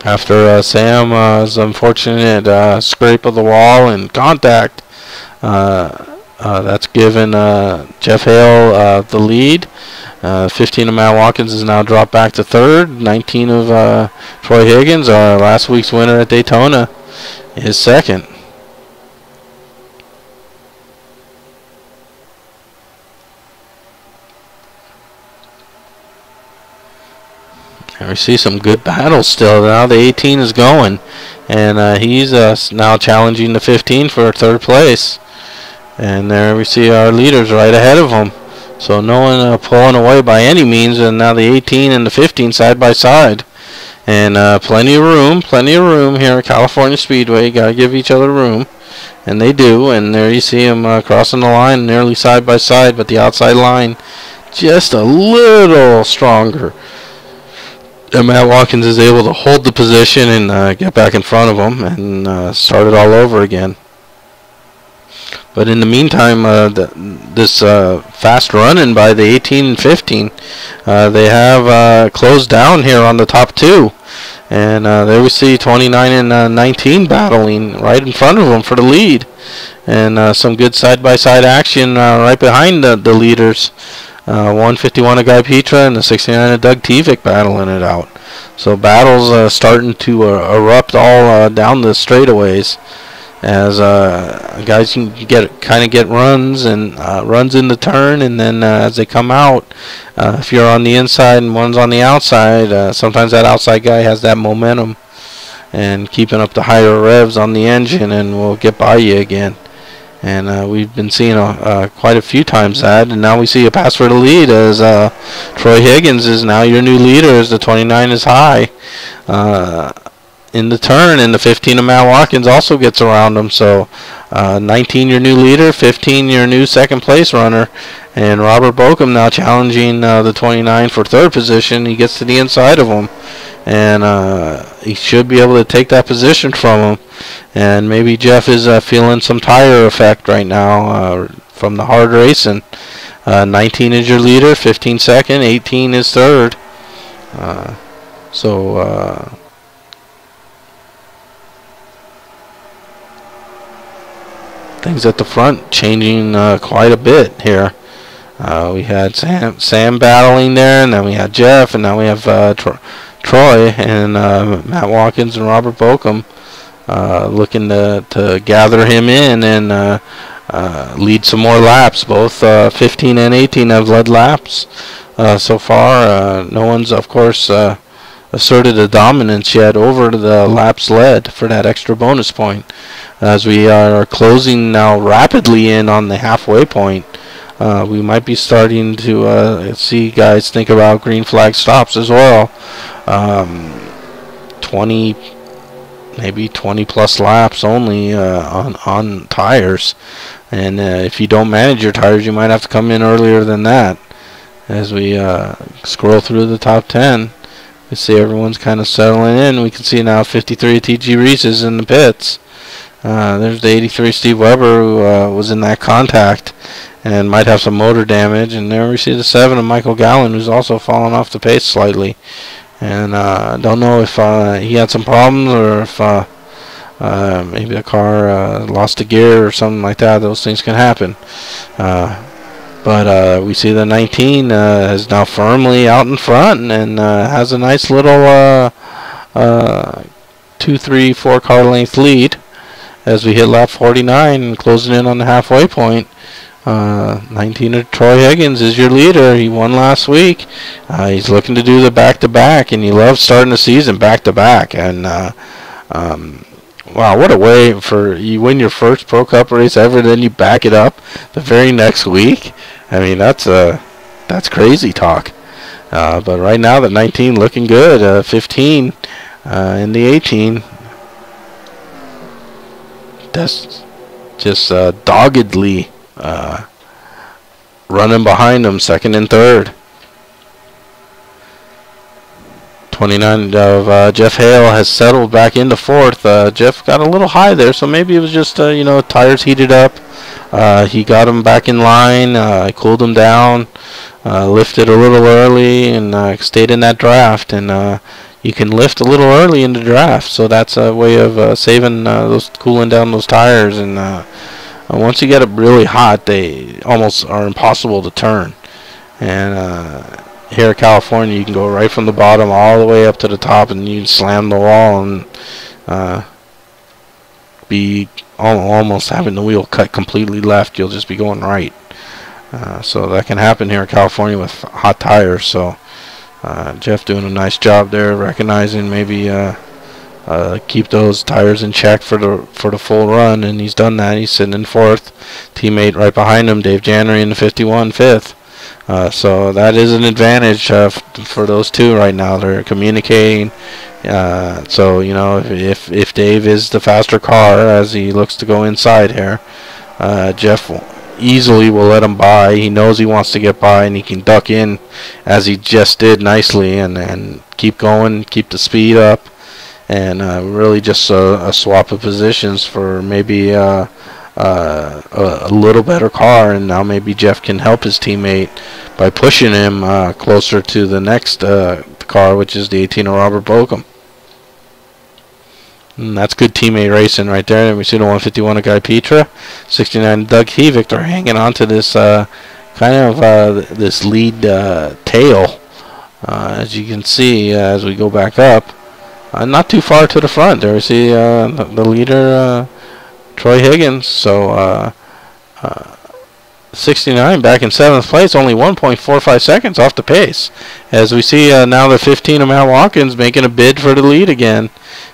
[SPEAKER 1] After Sam's unfortunate scrape of the wall and contact, that's given Jeff Hale the lead. 15 of Matt Watkins is now dropped back to 3rd. 19 of Troy Higgins, last week's winner at Daytona, is 2nd. And we see some good battles still. Now the 18 is going, and he's now challenging the 15 for 3rd place. And there we see our leaders right ahead of him. So no one pulling away by any means, and now the 18 and the 15 side by side. And plenty of room here at California Speedway. You gotta give each other room, and they do. And there you see them crossing the line nearly side by side, but the outside line just a little stronger. And Matt Watkins is able to hold the position and get back in front of him and start it all over again. But in the meantime, this fast running by the 18 and 15, they have closed down here on the top 2. And there we see 29 and 19 battling right in front of them for the lead. And some good side-by-side action right behind the leaders. 151 of Guy Petra and the 69 of Doug Tevick battling it out. So battles starting to erupt all down the straightaways, as guys can get runs and runs in the turn, and then as they come out, if you're on the inside and one's on the outside, sometimes that outside guy has that momentum and keeping up the higher revs on the engine and will get by you again. And we've been seeing quite a few times that, and now we see a pass for the lead as Troy Higgins is now your new leader as the 29 is high in the turn, and the 15 of Matt Watkins also gets around him. So 19 your new leader, 15 your new second place runner, and Robert Bokum now challenging the 29 for 3rd position. He gets to the inside of him, and he should be able to take that position from him. And maybe Jeff is feeling some tire effect right now from the hard racing. 19 is your leader, 15 second, 18 is 3rd. Things at the front changing quite a bit here. We had Sam battling there, and then we had Jeff, and now we have Troy and Matt Watkins and Robert Bokum looking to gather him in and lead some more laps. Both 15 and 18 have led laps so far. No one's, of course, asserted a dominance yet over the laps led for that extra bonus point. As we are closing now rapidly in on the halfway point, we might be starting to see guys think about green flag stops as well. 20, maybe 20 plus laps only on tires, and if you don't manage your tires, you might have to come in earlier than that. As we scroll through the top 10, we see everyone's kind of settling in. We can see now 53 TG Reese's in the pits. There's the 83 Steve Weber, who was in that contact and might have some motor damage. And there we see the 7 of Michael Gallen, who's also fallen off the pace slightly. And don't know if he had some problems or if maybe the car lost a gear or something like that. Those things can happen. But we see the 19 is now firmly out in front and has a nice little 2, 3, 4 car length lead as we hit lap 49 and closing in on the halfway point. 19 of Troy Higgins is your leader. He won last week. He's looking to do the back-to-back, and he loves starting the season back-to-back. And wow, what a way for you win your first Pro Cup race ever, then you back it up the very next week. I mean, that's crazy talk. But right now, the 19 looking good. 15 in the 18. That's just doggedly running behind him, second and third. 29 of Jeff Hale has settled back into fourth. Jeff got a little high there, so maybe it was just tires heated up. He got him back in line, cooled him down, lifted a little early, and stayed in that draft. And you can lift a little early in the draft, so that's a way of saving those, cooling down those tires. And once you get it really hot, they almost are impossible to turn. And here in California, you can go right from the bottom all the way up to the top, and you slam the wall and be almost having the wheel cut completely left. You'll just be going right. So that can happen here in California with hot tires. So Jeff doing a nice job there, recognizing maybe keep those tires in check for the full run, and he's done that. He's sitting in fourth. Teammate right behind him, Dave January, in the 51, fifth. So that is an advantage for those two right now. They're communicating. So if Dave is the faster car as he looks to go inside here, Jeff easily will let him by. He knows he wants to get by, and he can duck in as he just did nicely, and keep going, keep the speed up, and really just a swap of positions for maybe a little better car. And now maybe Jeff can help his teammate by pushing him closer to the next car, which is the 18 of Robert Bokum. And that's good teammate racing right there. And we see the 151 of Guy Petra, 69 Doug Hevick. They're hanging on to this kind of this lead tail, as you can see as we go back up. Not too far to the front. There we see the leader, Troy Higgins. So 69 back in 7th place, only 1.45 seconds off the pace. As we see now the 15 of Matt Watkins making a bid for the lead again.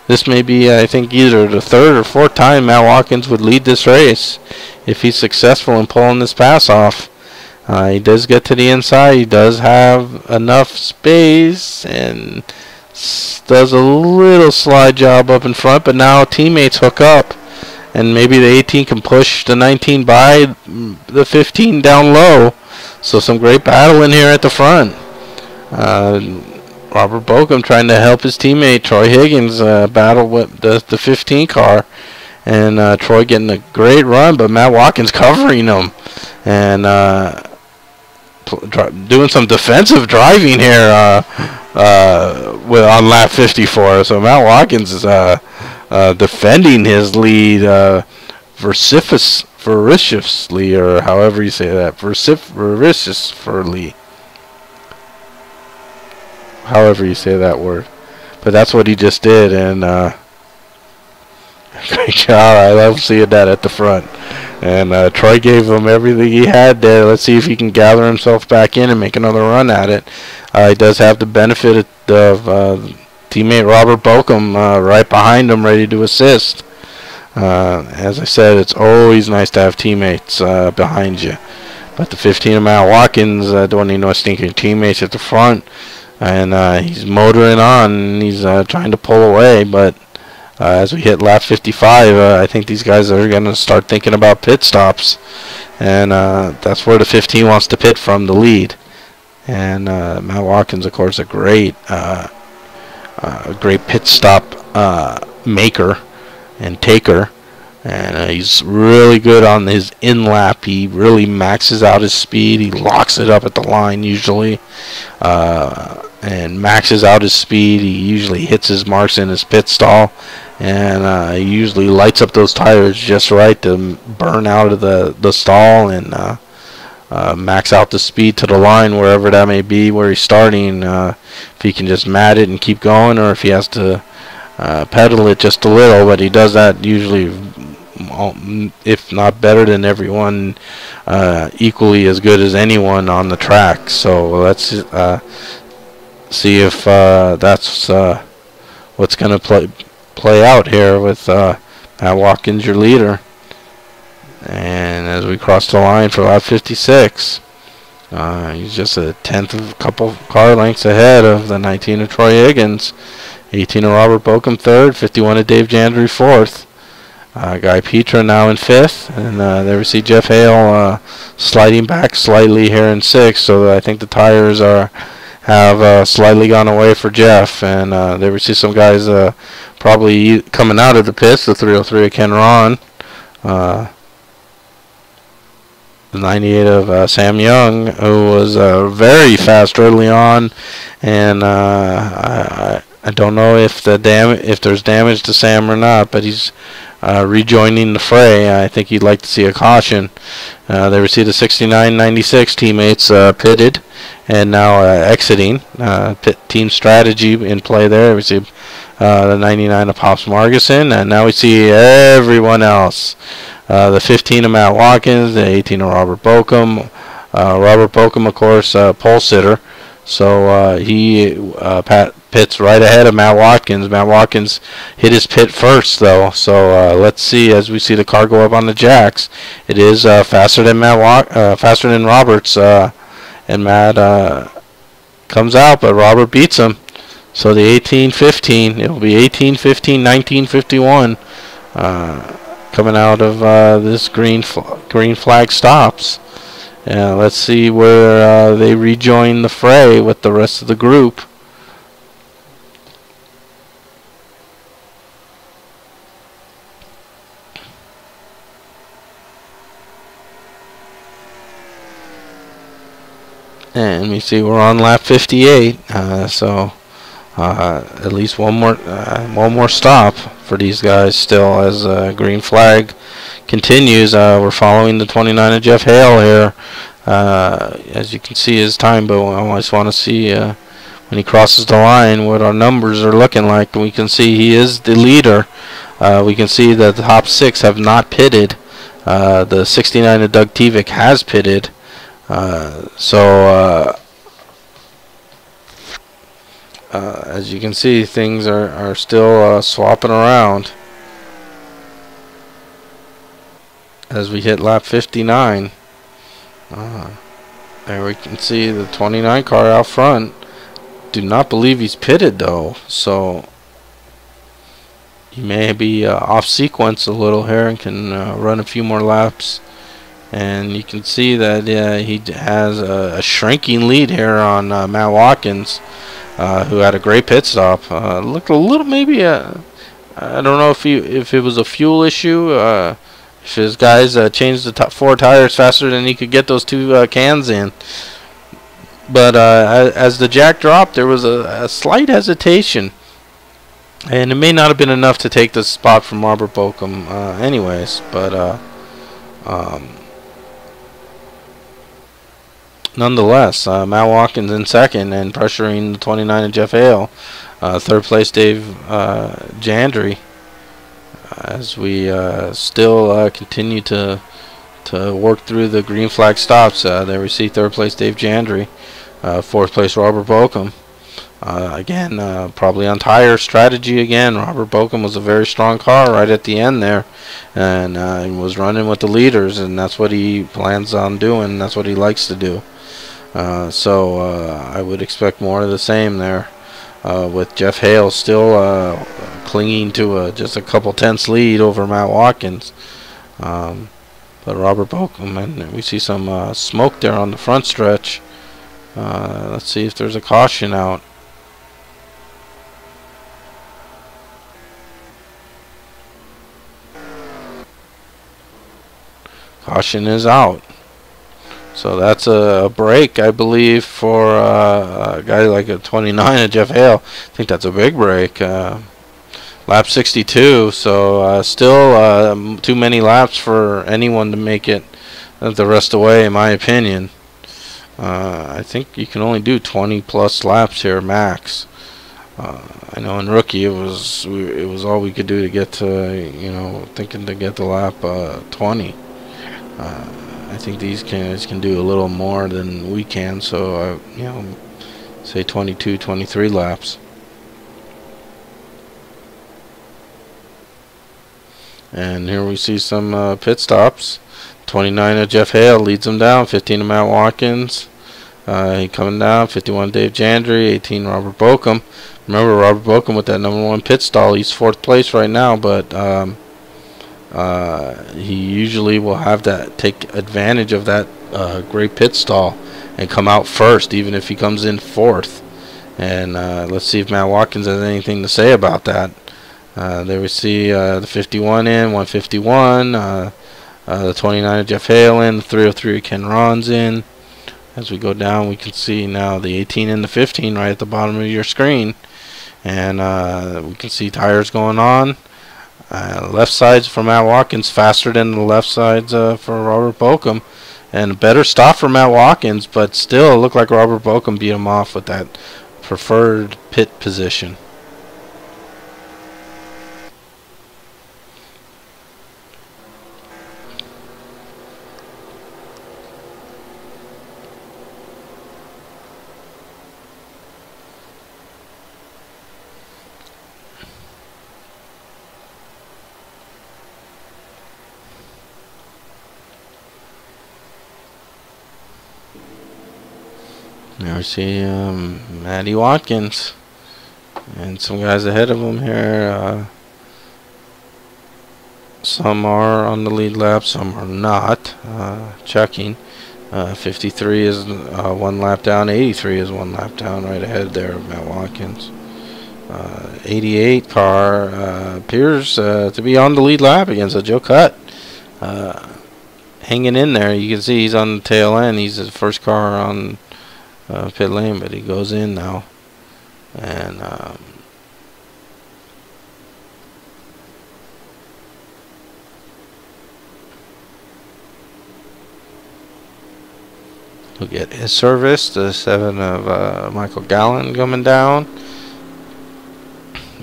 [SPEAKER 1] This may be, I think, either the third or fourth time Matt Watkins would lead this race if he's successful in pulling this pass off. He does get to the inside. He does have enough space and does a little slide job up in front, but now teammates hook up, and maybe the 18 can push the 19 by the 15 down low. So some great battle in here at the front. Robert Bokum trying to help his teammate Troy Higgins battle with the 15 car, and Troy getting a great run, but Matt Watkins covering him and doing some defensive driving here on lap 54. So Matt Watkins is defending his lead vociferously, or however you say that, vociferously. However you say that word, but that's what he just did, and great job. I love seeing that at the front. And Troy gave him everything he had there. Let's see if he can gather himself back in and make another run at it. He does have the benefit of teammate Robert Bokum right behind him, ready to assist. As I said, it's always nice to have teammates behind you. But the 15 of Matt Watkins don't need no stinking teammates at the front. And he's motoring on, and he's trying to pull away. But as we hit lap 55, I think these guys are going to start thinking about pit stops. And that's where the 15 wants to pit from, the lead. And Matt Watkins, of course, a great pit stop maker and taker. And he's really good on his in-lap. He really maxes out his speed. He locks it up at the line usually. And maxes out his speed. He usually hits his marks in his pit stall. And he usually lights up those tires just right to burn out of the stall and max out the speed to the line, wherever that may be, where he's starting. If he can just mat it and keep going, or if he has to pedal it just a little. But he does that usually, if not better than everyone, equally as good as anyone on the track. So let's see if that's what's going to play out here with Matt Watkins, your leader. And as we cross the line for lap 56, he's just a tenth of a couple car lengths ahead of the 19 of Troy Higgins, 18 of Robert Bokum third, 51 of Dave Jandry fourth. Guy Petra now in fifth, and there we see Jeff Hale sliding back slightly here in sixth. So I think the tires have slightly gone away for Jeff, and there we see some guys probably coming out of the pits. The 303 of Ken Ron, the 98 of Sam Young, who was very fast early on, and I don't know if there's damage to Sam or not, but he's rejoining the fray. I think he'd like to see a caution. There we see the 69-96 teammates pitted and now exiting. Pit team strategy in play there. We see the 99 of Pops Margison, and now we see everyone else. The 15 of Matt Watkins, the 18 of Robert Bokum. Robert Bokum, of course, pole sitter. So he pits right ahead of Matt Watkins. Matt Watkins hit his pit first, though. So let's see as we see the car go up on the jacks. It is faster than faster than Robert's, and Matt comes out, but Robert beats him. So the 18-15, it'll be 18-15, 19-51, coming out of this green flag stops. Let's see where they rejoin the fray with the rest of the group. And we see we're on lap 58, so at least one more stop for these guys still as green flag continues. We're following the 29 of Jeff Hale here. As you can see his time, but I always want to see when he crosses the line what our numbers are looking like. We can see he is the leader. We can see that the top six have not pitted. The 69 of Doug Tevick has pitted. As you can see, things are still swapping around as we hit lap 59. There we can see the 29 car out front. Do not believe he's pitted though, so he may be off sequence a little here and can run a few more laps. And you can see that he has a shrinking lead here on Matt Watkins, who had a great pit stop. Looked a little, maybe I don't know if it was a fuel issue. If his guys changed the top 4 tires faster than he could get those 2 cans in. But as the jack dropped, there was a slight hesitation, and it may not have been enough to take the spot from Robert Bokum, anyways. But nonetheless, Matt Watkins in second and pressuring the 29 of Jeff Hale. Third place Dave Jandry. As we still continue to work through the green flag stops. There we see third place Dave Jandry. Fourth place Robert Bokum. Again, probably on tire strategy again. Robert Bokum was a very strong car right at the end there, and was running with the leaders, and that's what he plans on doing. That's what he likes to do. So I would expect more of the same there, with Jeff Hale still clinging to just a couple tenths lead over Matt Watkins. But Robert Bokum, and we see some smoke there on the front stretch. Let's see if there's a caution out. Caution is out. So that's a break, I believe, for a guy like a 29 of Jeff Hale. I think that's a big break. Lap 62, so still too many laps for anyone to make it the rest of the way, in my opinion. I think you can only do 20 plus laps here max. I know in rookie it was all we could do to get to, thinking to get the lap 20. I think these guys can do a little more than we can, so say 22, 23 laps. And here we see some pit stops. 29 of Jeff Hale leads him down. 15 of Matt Watkins. He coming down. 51 Dave Jandry. 18 Robert Bokum. Remember Robert Bokum with that #1 pit stall. He's 4th place right now, but he usually will have that, take advantage of that great pit stall and come out first, even if he comes in 4th. And let's see if Matt Watkins has anything to say about that. There we see the 51 in, 151, the 29 of Jeff Hale in, the 303 of Ken Ron's in. As we go down, we can see now the 18 and the 15 right at the bottom of your screen. And we can see tires going on. Left sides for Matt Watkins faster than the left sides for Robert Bokum. And a better stop for Matt Watkins, but still it looked like Robert Bokum beat him off with that preferred pit position. There we see Matty Watkins and some guys ahead of him here. Some are on the lead lap, some are not. Checking. 53 is 1 lap down. 83 is 1 lap down right ahead there of Matt Watkins. 88 car appears to be on the lead lap against Joe Cutt. Hanging in there. You can see he's on the tail end. He's the first car on pit lane, but he goes in now, and he'll get his service. The 7 of Michael Gallen coming down.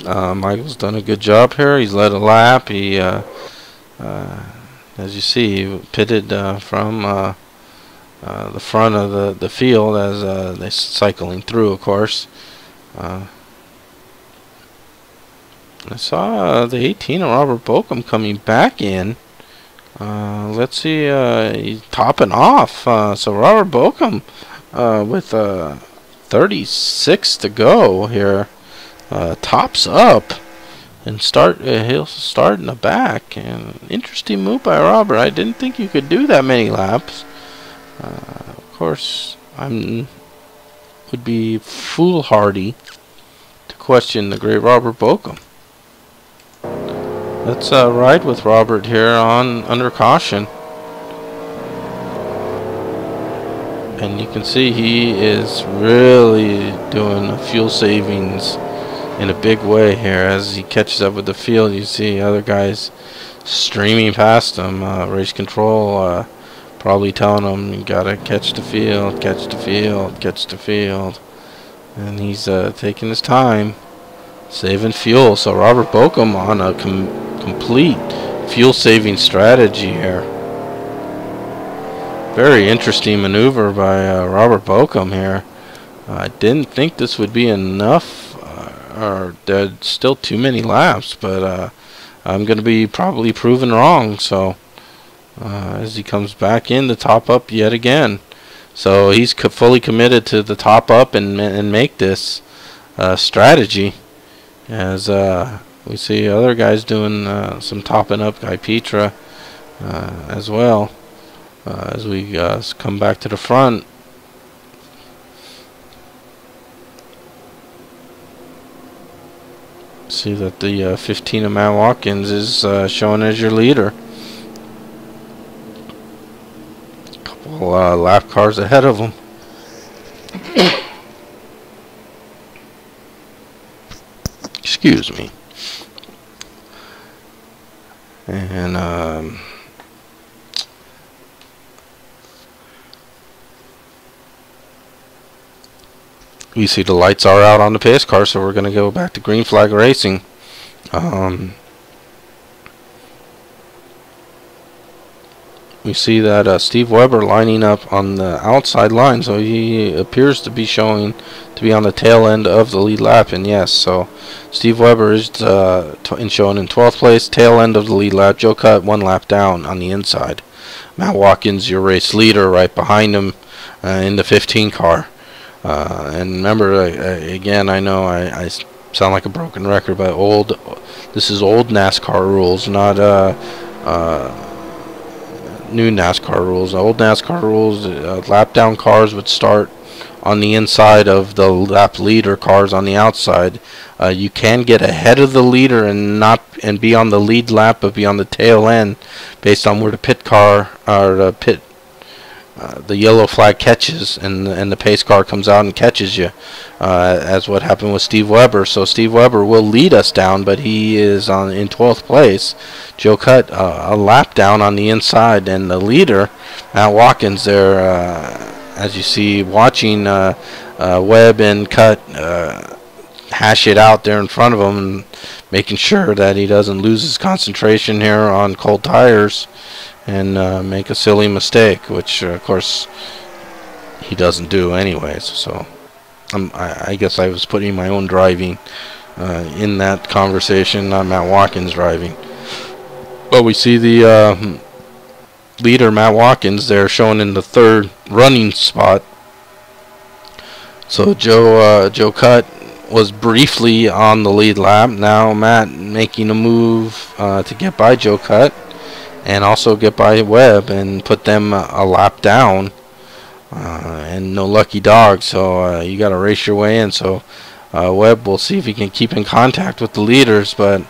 [SPEAKER 1] Michael's done a good job here. He's led a lap. He, as you see, he pitted from the front of the field as they're cycling through, of course. I saw the 18 of Robert Bokum coming back in. Let's see, he's topping off. So Robert Bokum with 36 to go here, tops up and he'll start in the back. And interesting move by Robert. I didn't think you could do that many laps. Of course, would be foolhardy to question the great Robert Bokum. Let's ride with Robert here under caution, and you can see he is really doing fuel savings in a big way here as he catches up with the field. You see other guys streaming past him. Race control probably telling him you gotta catch the field, catch the field, catch the field. And he's taking his time, saving fuel. So Robert Bokum on a complete fuel saving strategy here. Very interesting maneuver by Robert Bokum here. I didn't think this would be enough, or there's still too many laps, but I'm going to be probably proven wrong. So as he comes back in to top up yet again. So he's fully committed to the top up and make this strategy, as we see other guys doing some topping up. Guy Petra as well, as we come back to the front. See that the 15 of Matt Watkins is shown as your leader. Couple lap cars ahead of him. Excuse me. And we see the lights are out on the pace car, so we're going to go back to green flag racing. We see that Steve Weber lining up on the outside line, so he appears to be showing to be on the tail end of the lead lap. And yes, so Steve Weber is shown in 12th place, tail end of the lead lap. Joe Cutt 1 lap down on the inside. Matt Watkins, your race leader, right behind him in the 15 car. And remember, again, I know I sound like a broken record, but this is old NASCAR rules, not new NASCAR rules. Old NASCAR rules, lap down cars would start on the inside of the lap leader cars on the outside. You can get ahead of the leader and be on the lead lap, but be on the tail end based on where the pit car or the yellow flag catches, and the pace car comes out and catches you, as what happened with Steve Weber. So Steve Weber will lead us down, but he is in 12th place. Joe Cutt a lap down on the inside, and the leader, Matt Watkins, there, as you see, watching Webb and Cutt hash it out there in front of him, and making sure that he doesn't lose his concentration here on cold tires and make a silly mistake, which of course he doesn't do anyways. So I guess I was putting my own driving in that conversation, not Matt Watkins driving. But we see the leader, Matt Watkins, there shown in the 3rd running spot. So Joe Cutt was briefly on the lead lap. Now Matt making a move to get by Joe Cutt and also get by Webb and put them a lap down. And no lucky dog, so you got to race your way in. So Webb will see if he can keep in contact with the leaders, but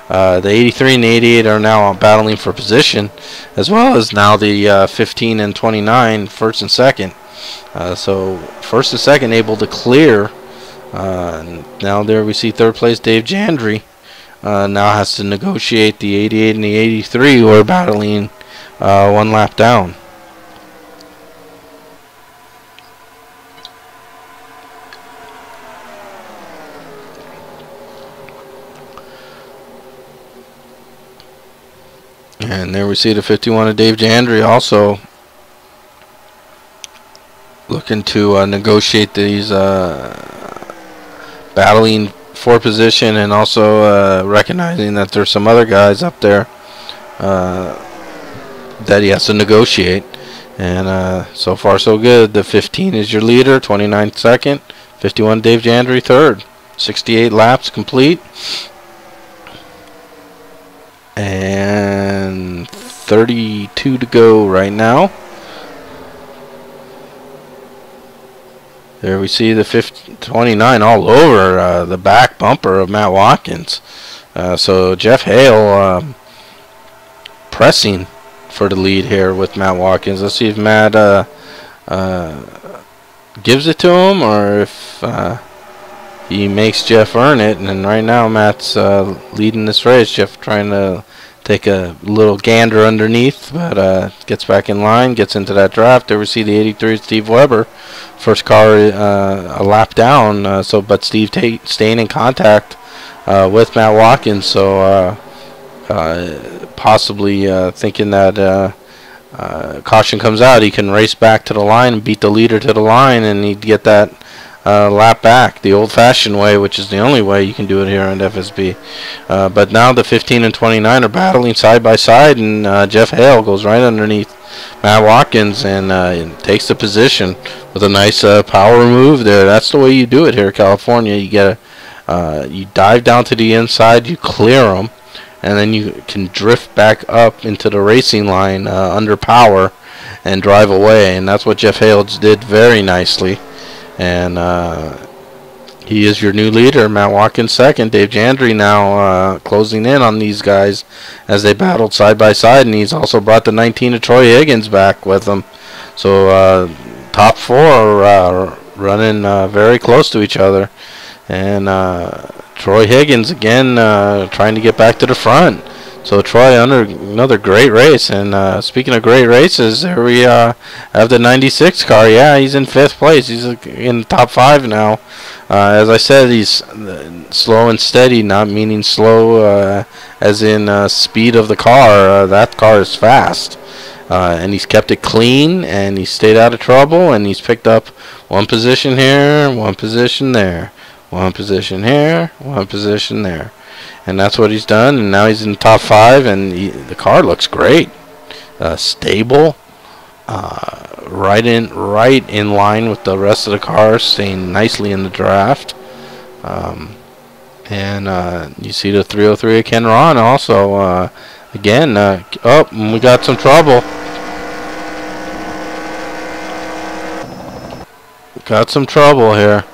[SPEAKER 1] the 83 and the 88 are now battling for position, as well as now the 15 and 29, first and second. So first and second able to clear. Now there we see 3rd place Dave Jandry now has to negotiate the 88 and the 83, who are battling 1 lap down. And there we see the 51 of Dave Jandry also looking to negotiate these, battling for position, and also recognizing that there's some other guys up there that he has to negotiate. And so far so good. The 15 is your leader, 29 second, 51 Dave Jandry 3rd, 68 laps complete. And 32 to go right now. There we see the 29 all over the back bumper of Matt Watkins. So Jeff Hale pressing for the lead here with Matt Watkins. Let's see if Matt gives it to him, or if he makes Jeff earn it. And right now Matt's leading this race. Jeff trying to take a little gander underneath, but gets back in line, gets into that draft. There we see the 83 Steve Weber, first car a lap down. But Steve staying in contact with Matt Watkins. So possibly thinking that caution comes out, he can race back to the line and beat the leader to the line, and he'd get that lap back the old-fashioned way, which is the only way you can do it here on FSB. But now the 15 and 29 are battling side by side, and Jeff Hale goes right underneath Matt Watkins and takes the position with a nice power move there. That's the way you do it here in California. You get you dive down to the inside, you clear them, and then you can drift back up into the racing line under power and drive away. And that's what Jeff Hale did very nicely. And he is your new leader. Matt Watkins second. Dave Jandry now closing in on these guys as they battled side by side. And he's also brought the 19 of Troy Higgins back with him. So top four are running very close to each other. And Troy Higgins again trying to get back to the front. So Troy under another great race. And speaking of great races, there we have the 96 car. Yeah, he's in 5th place. He's in the top 5 now. As I said, he's slow and steady, not meaning slow as in speed of the car. That car is fast. And he's kept it clean, and he's stayed out of trouble, and he's picked up one position here, one position there. One position here, one position there. And that's what he's done, and now he's in the top 5, and the car looks great. Stable, right in line with the rest of the cars, staying nicely in the draft. And you see the 303 of Ken Ron also. Again, we got some trouble. Got some trouble here.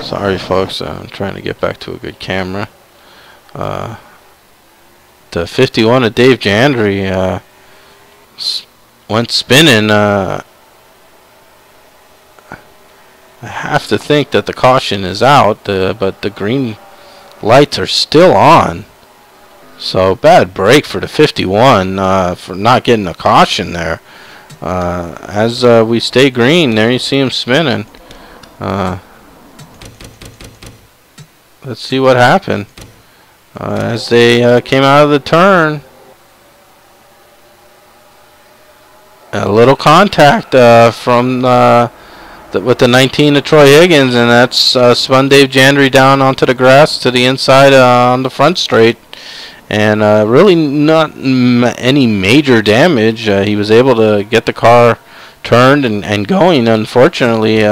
[SPEAKER 1] Sorry folks, I'm trying to get back to a good camera. The 51 of Dave Jandry went spinning. I have to think that the caution is out, but the green lights are still on. So bad break for the 51 for not getting a caution there. As we stay green, there you see him spinning. Let's see what happened. As they came out of the turn, a little contact from with the 19 of Troy Higgins, and that's spun Dave Jandry down onto the grass to the inside on the front straight. And really not any major damage. He was able to get the car turned and going. Unfortunately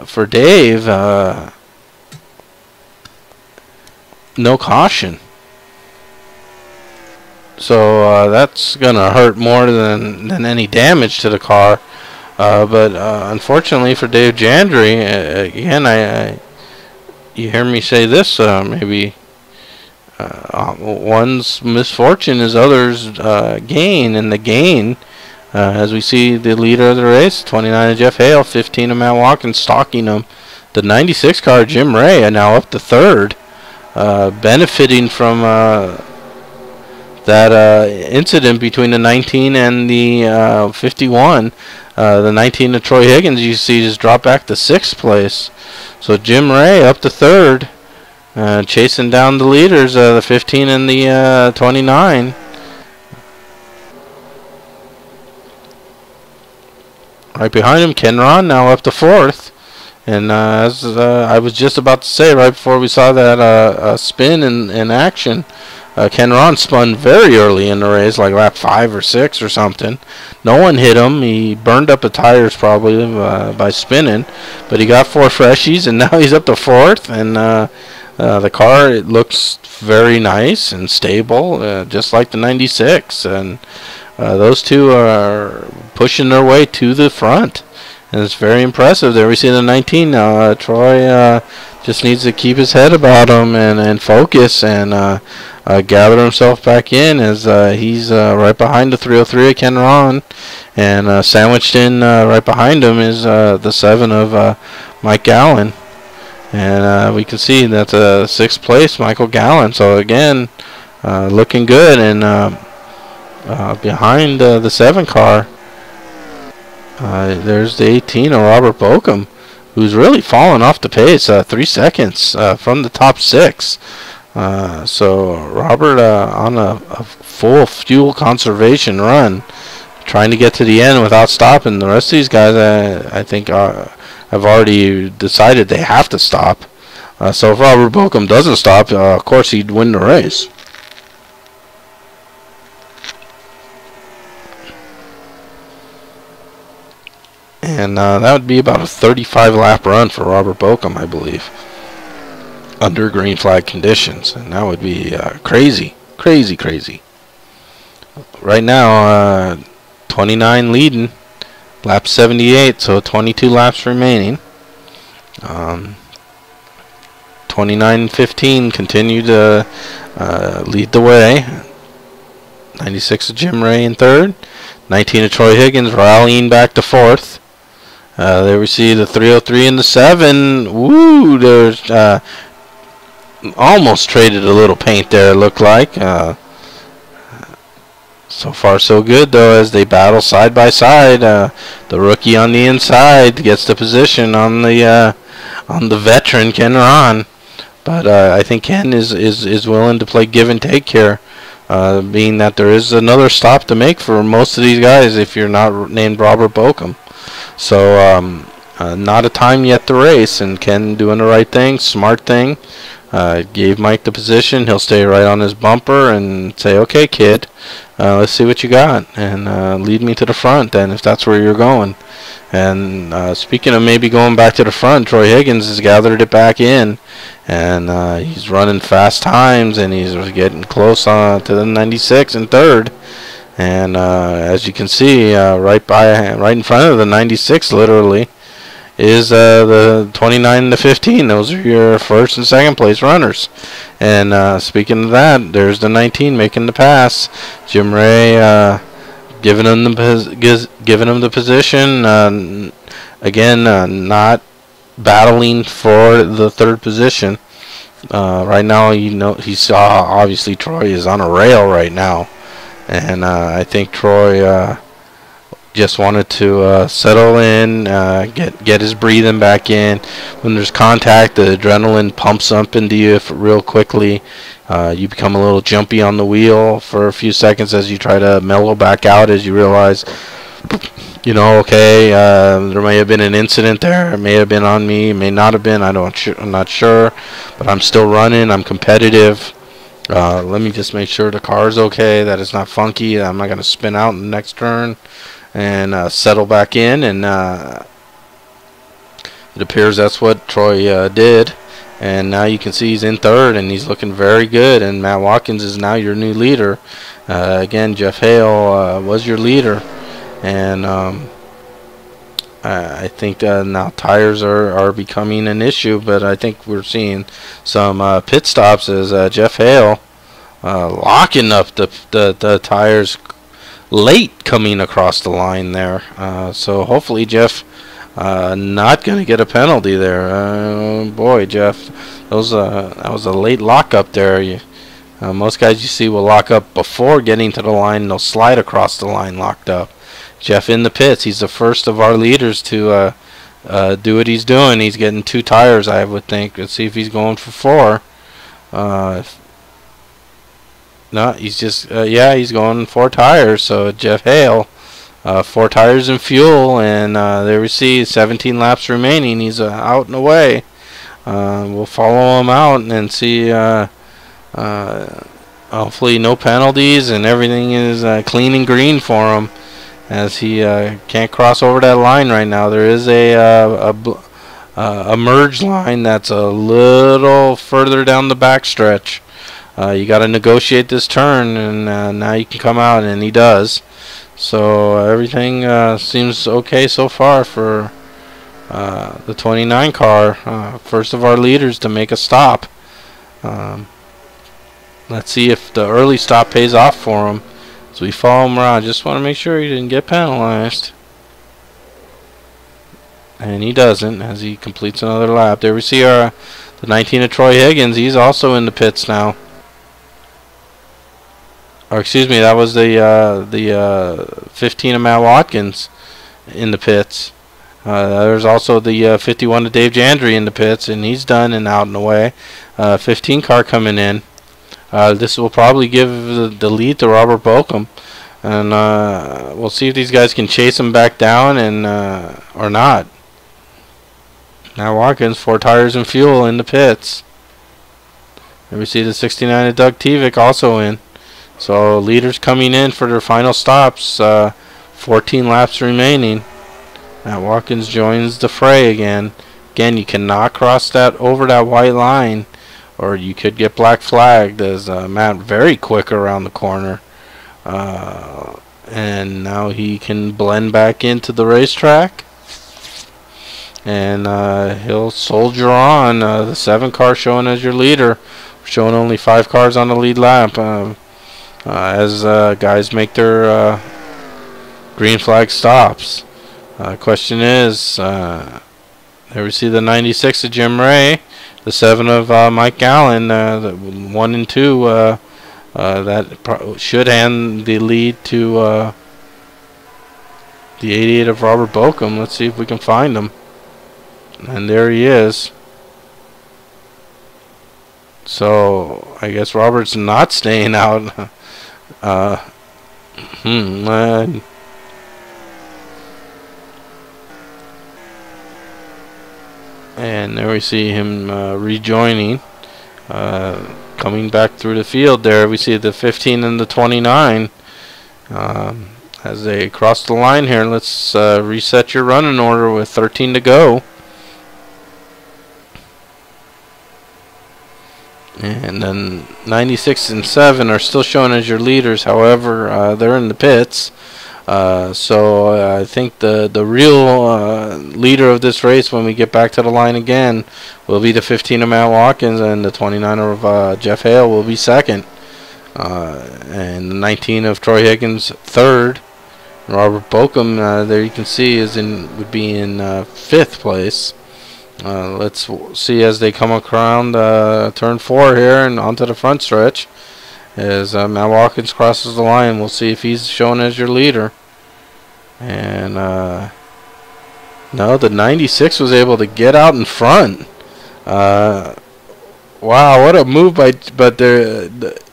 [SPEAKER 1] for Dave, no caution. So that's gonna hurt more than any damage to the car. But unfortunately for Dave Jandry, again, you hear me say this, maybe one's misfortune is others' gain, and the gain, as we see the leader of the race, 29 of Jeff Hale, 15 of Matt Watkins stalking him. The 96 car, Jim Ray, are now up to 3rd. Benefiting from that incident between the 19 and the 51. The 19 of Troy Higgins, you see, just drop back to 6th place. So Jim Ray up to 3rd, chasing down the leaders, the 15 and the 29. Right behind him, Ken Ron now up to 4th. And as I was just about to say, right before we saw that spin in action, Ken Ron spun very early in the race, like lap 5 or 6 or something. No one hit him. He burned up the tires probably by spinning, but he got 4 freshies, and now he's up to 4th. And the car, it looks very nice and stable, just like the 96. And those two are pushing their way to the front. And it's very impressive. There we see the 19 now. Troy just needs to keep his head about him and focus and gather himself back in, as he's right behind the 303 of Ken Ron. And sandwiched in right behind him is the 7 of Mike Gallen. And we can see that's a 6th place, Michael Gallen. So again, looking good. And behind the 7 car, there's the 18 of Robert Bokum, who's really fallen off the pace. 3 seconds from the top 6. So Robert on a full fuel conservation run, trying to get to the end without stopping. The rest of these guys, I think, have already decided they have to stop. So if Robert Bocum doesn't stop, of course he'd win the race. And that would be about a 35 lap run for Robert Bocum, I believe, under green flag conditions. And that would be crazy. Right now, 29 leading, lap 78, so 22 laps remaining. 29-15 continue to lead the way. 96 of Jim Ray in third. 19 of Troy Higgins rallying back to fourth. There we see the 303 and the 7. Woo! There's almost traded a little paint there, it looked like. So far so good though, as they battle side by side. The rookie on the inside gets the position on the veteran Ken Ron. But I think Ken is willing to play give and take here, being that there is another stop to make for most of these guys if you're not named Robert Bocum. So not a time yet to race, and Ken doing the right thing, smart thing. Gave Mike the position. He'll stay right on his bumper and say, okay, kid, let's see what you got, and lead me to the front then if that's where you're going. And speaking of maybe going back to the front, Troy Higgins has gathered it back in, and he's running fast times, and he's getting close to the 96 in third. And as you can see, right in front of the 96, literally, is the 29 to 15. Those are your first and second place runners. And speaking of that, there's the 19 making the pass. Jim Ray giving him the position. Again, not battling for the third position. Right now, he saw obviously Troy is on a rail right now. And I think Troy just wanted to settle in, get his breathing back in. When there's contact, the adrenaline pumps up into you real quickly. You become a little jumpy on the wheel for a few seconds as you try to mellow back out, as you realize, okay, there may have been an incident there. It may have been on me, it may not have been. I'm not sure, but I'm still running. I'm competitive. Let me just make sure the car's okay, that it's not funky, I'm not going to spin out in the next turn, and settle back in. And it appears that's what Troy did. And now you can see he's in third, and he's looking very good. And Matt Watkins is now your new leader. Again, Jeff Hale was your leader. And I think now tires are becoming an issue, but I think we're seeing some pit stops as Jeff Hale locking up the tires late coming across the line there. So hopefully Jeff not going to get a penalty there. Boy, Jeff, that was a late lockup there. Most guys you see will lock up before getting to the line. They'll slide across the line locked up. Jeff in the pits. He's the first of our leaders to do what he's doing. He's getting 2 tires, I would think. Let's see if he's going for 4. No, he's just he's going 4 tires. So Jeff Hale, 4 tires and fuel, and there we see 17 laps remaining. He's out and away. We'll follow him out and see. Hopefully no penalties and everything is clean and green for him, as he can't cross over that line right now. There is a merge line that's a little further down the backstretch. You got to negotiate this turn, and now you can come out, and he does. So everything seems okay so far for the 29 car, first of our leaders to make a stop. Let's see if the early stop pays off for him. So we follow him around. Just want to make sure he didn't get penalized. And he doesn't, as he completes another lap. There we see the 19 of Troy Higgins. He's also in the pits now. Or excuse me, that was the 15 of Matt Watkins in the pits. There's also the 51 to Dave Jandry in the pits, and he's done and out and away. 15 car coming in. This will probably give the lead to Robert Bokum, and we'll see if these guys can chase him back down and or not. Now Watkins, 4 tires and fuel in the pits. And we see the 69 of Doug Tevick also in. So leaders coming in for their final stops. 14 laps remaining. Now Watkins joins the fray again. Again, you cannot cross that over that white line, or you could get black flagged, as Matt very quick around the corner. And now he can blend back into the racetrack. And he'll soldier on. The 7 car showing as your leader. Showing only 5 cars on the lead lap. As guys make their green flag stops. Question is, there we see the 96 of Jim Ray, the 7 of Mike Gallen, the 1 and 2 that should hand the lead to the 88 of Robert Bokum. Let's see if we can find him. And there he is. So I guess Robert's not staying out. And there we see him rejoining, coming back through the field. There we see the 15 and the 29 as they cross the line here. Let's reset your running order with 13 to go. And then 96 and 7 are still shown as your leaders. However, they're in the pits. So I think the real leader of this race, when we get back to the line again, will be the 15 of Matt Watkins, and the 29 of Jeff Hale will be second. And the 19 of Troy Higgins third. Robert Bokum, there you can see, would be in 5th place. Let's see as they come around turn 4 here and onto the front stretch. As Matt Watkins crosses the line, we'll see if he's shown as your leader. And no, the 96 was able to get out in front. Wow, what a move by! But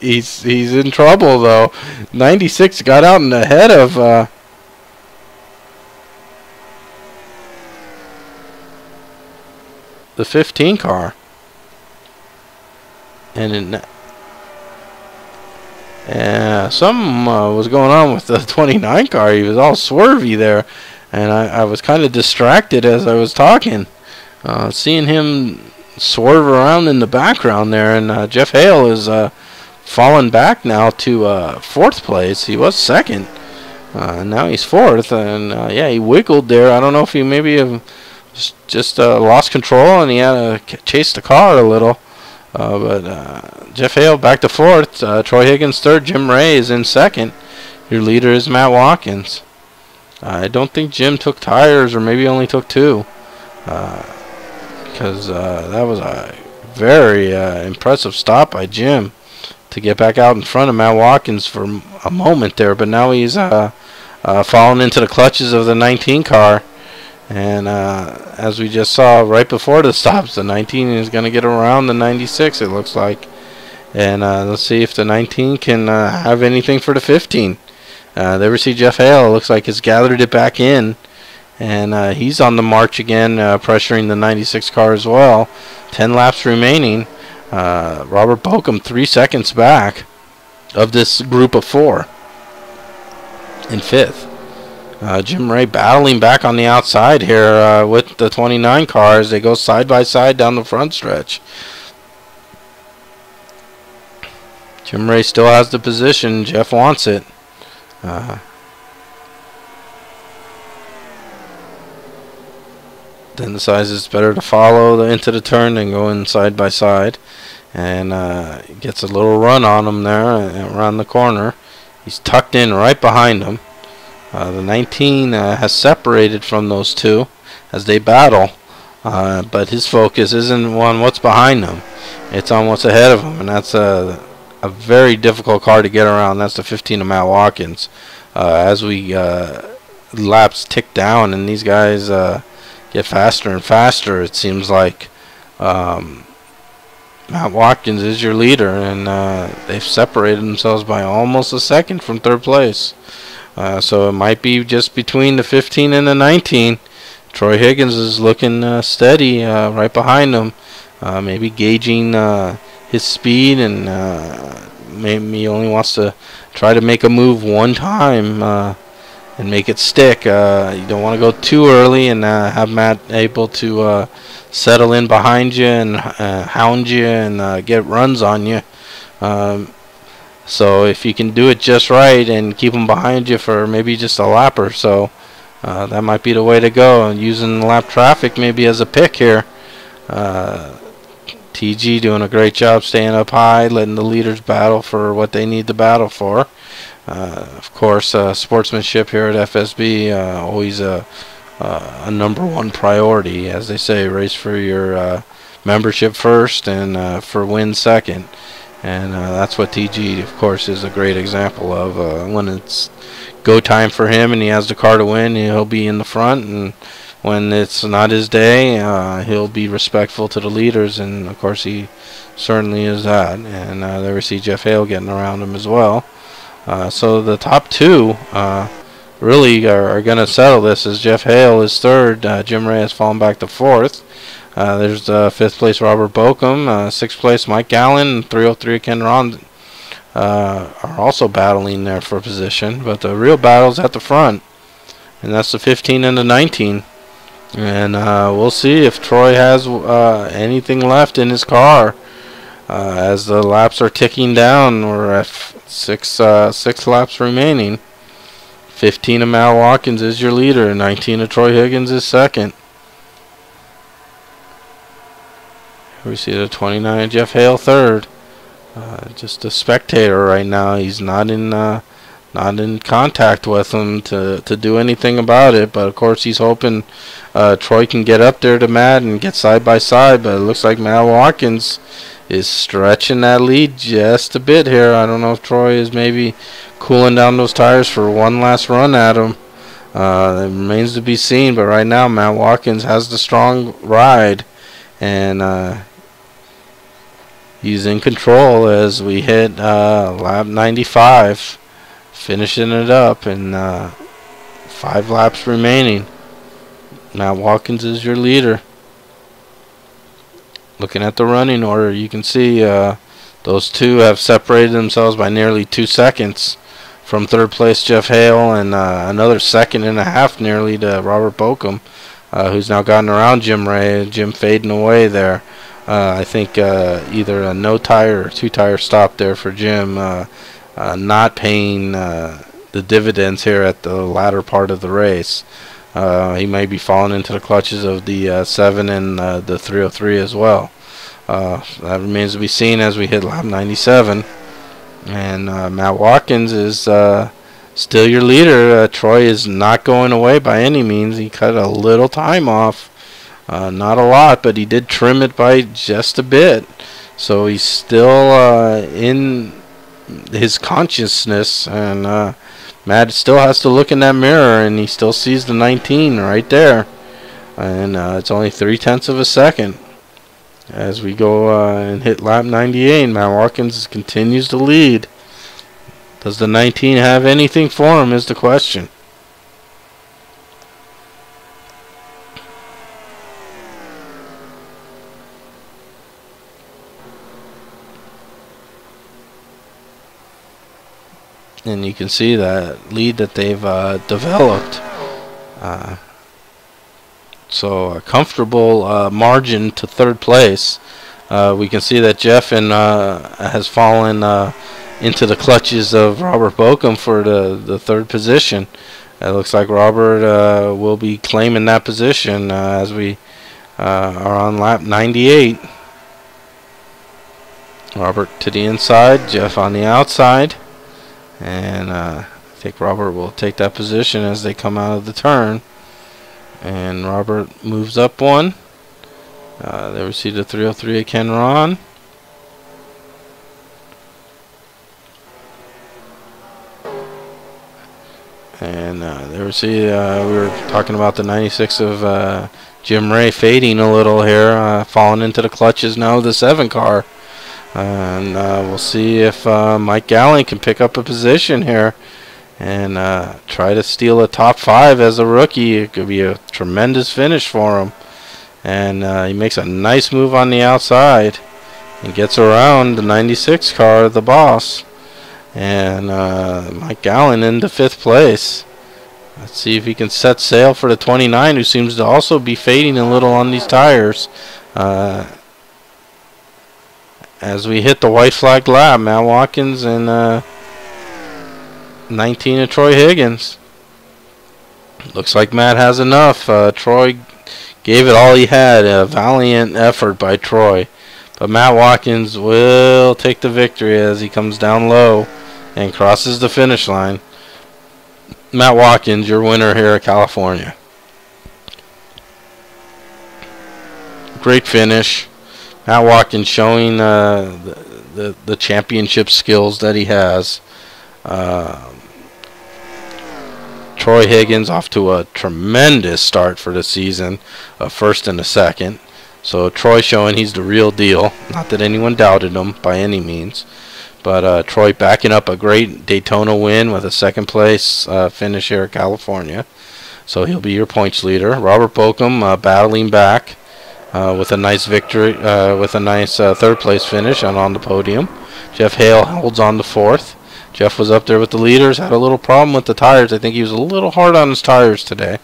[SPEAKER 1] he's in trouble though. 96 got out in ahead of the 15 car, and something was going on with the 29 car. He was all swervy there, and I was kind of distracted as I was talking, seeing him swerve around in the background there. And Jeff Hale is fallen back now to 4th place. He was 2nd, now he's 4th, and yeah, he wiggled there. I don't know if he maybe just lost control and he had to chase the car a little. But Jeff Hale back to 4th. Troy Higgins 3rd. Jim Ray is in 2nd. Your leader is Matt Watkins. I don't think Jim took tires, or maybe only took 2. Because that was a very impressive stop by Jim to get back out in front of Matt Watkins for a moment there. But now he's fallen into the clutches of the 19 car. And as we just saw right before the stops, the 19 is going to get around the 96, it looks like. And let's see if the 19 can have anything for the 15. There we see Jeff Hale. Looks like has gathered it back in. And he's on the march again, pressuring the 96 car as well. 10 laps remaining. Robert Bokum 3 seconds back of this group of 4 in 5th. Jim Ray battling back on the outside here with the 29 cars. They go side by side down the front stretch. Jim Ray still has the position. Jeff wants it. Then decides it's better to follow into the turn than go in side by side. And gets a little run on him there around the corner. He's tucked in right behind him. The 19 has separated from those two as they battle, but his focus isn't on what's behind them. It's on what's ahead of him, and that's a very difficult car to get around. That's the 15 of Matt Watkins. As we laps tick down, and these guys get faster and faster. It seems like Matt Watkins is your leader, and they've separated themselves by almost a second from third place. So it might be just between the 15 and the 19. Troy Higgins is looking steady right behind him, maybe gauging his speed, and maybe he only wants to try to make a move one time and make it stick. You don't want to go too early and have Matt able to settle in behind you and hound you and get runs on you. So if you can do it just right and keep them behind you for maybe just a lap or so, that might be the way to go. And using lap traffic maybe as a pick here. TG doing a great job staying up high, letting the leaders battle for what they need to battle for. Of course, sportsmanship here at FSB, always a #1 priority. As they say, race for your membership first and for win second. And that's what TG, of course, is a great example of. When it's go time for him and he has the car to win, he'll be in the front. And when it's not his day, he'll be respectful to the leaders. And, of course, he certainly is that. And there we see Jeff Hale getting around him as well. So the top two really are going to settle this, as Jeff Hale is third. Jim Ray has fallen back to fourth. There's 5th place Robert Bokum, 6th place Mike Gallen, 303 Ken Ron are also battling there for position. But the real battle's at the front, and that's the 15 and the 19. And we'll see if Troy has anything left in his car as the laps are ticking down. We're at six laps remaining. 15 of Matt Watkins is your leader. 19 of Troy Higgins is second. We see the 29 Jeff Hale third. Just a spectator right now. He's not in contact with him to do anything about it. But of course he's hoping Troy can get up there to Matt and get side by side. But it looks like Matt Watkins is stretching that lead just a bit here. I don't know if Troy is maybe cooling down those tires for one last run at him. It remains to be seen. But right now Matt Watkins has the strong ride, and he's in control as we hit lap 95, finishing it up, and 5 laps remaining. Matt Watkins is your leader. Looking at the running order, you can see those two have separated themselves by nearly 2 seconds from third place Jeff Hale, and another second and a half nearly to Robert Bokum, who's now gotten around Jim Ray. Jim fading away there. I think either a no tire or 2 tire stop there for Jim, not paying the dividends here at the latter part of the race. He may be falling into the clutches of the 7 and the 303 as well. That remains to be seen as we hit lap 97. And Matt Watkins is still your leader. Troy is not going away by any means. He cut a little time off. Not a lot, but he did trim it by just a bit. So he's still in his consciousness, and Matt still has to look in that mirror, and he still sees the 19 right there. And it's only 0.3 of a second as we go and hit lap 98. Matt Watkins continues to lead. Does the 19 have anything for him is the question. And you can see that lead that they've developed. So a comfortable margin to third place. We can see that Jeff has fallen into the clutches of Robert Bokum for the third position. It looks like Robert will be claiming that position as we are on lap 98. Robert to the inside, Jeff on the outside. And I think Robert will take that position as they come out of the turn. And Robert moves up one. There we see the 303 of Ken Ron. And And there we see we were talking about the 96 of Jim Ray fading a little here, falling into the clutches now of the 7 car. And we'll see if Mike Gallen can pick up a position here and try to steal a top 5 as a rookie. It could be a tremendous finish for him. And he makes a nice move on the outside and gets around the 96 car, the boss. And Mike Gallen into 5th place. Let's see if he can set sail for the 29, who seems to also be fading a little on these tires. As we hit the white flag lap, Matt Watkins and 19 of Troy Higgins. Looks like Matt has enough. Troy gave it all he had. A valiant effort by Troy. But Matt Watkins will take the victory as he comes down low and crosses the finish line. Matt Watkins, your winner here at California. Great finish. Matt Watkins showing the championship skills that he has. Troy Higgins off to a tremendous start for the season, a 1st and a 2nd. So Troy showing he's the real deal. Not that anyone doubted him by any means. But Troy backing up a great Daytona win with a 2nd place finish here at California. So he'll be your points leader. Robert Bokum battling back with a nice victory, with a nice 3rd place finish and on the podium. Jeff Hale holds on to 4th. Jeff was up there with the leaders, had a little problem with the tires. I think he was a little hard on his tires today,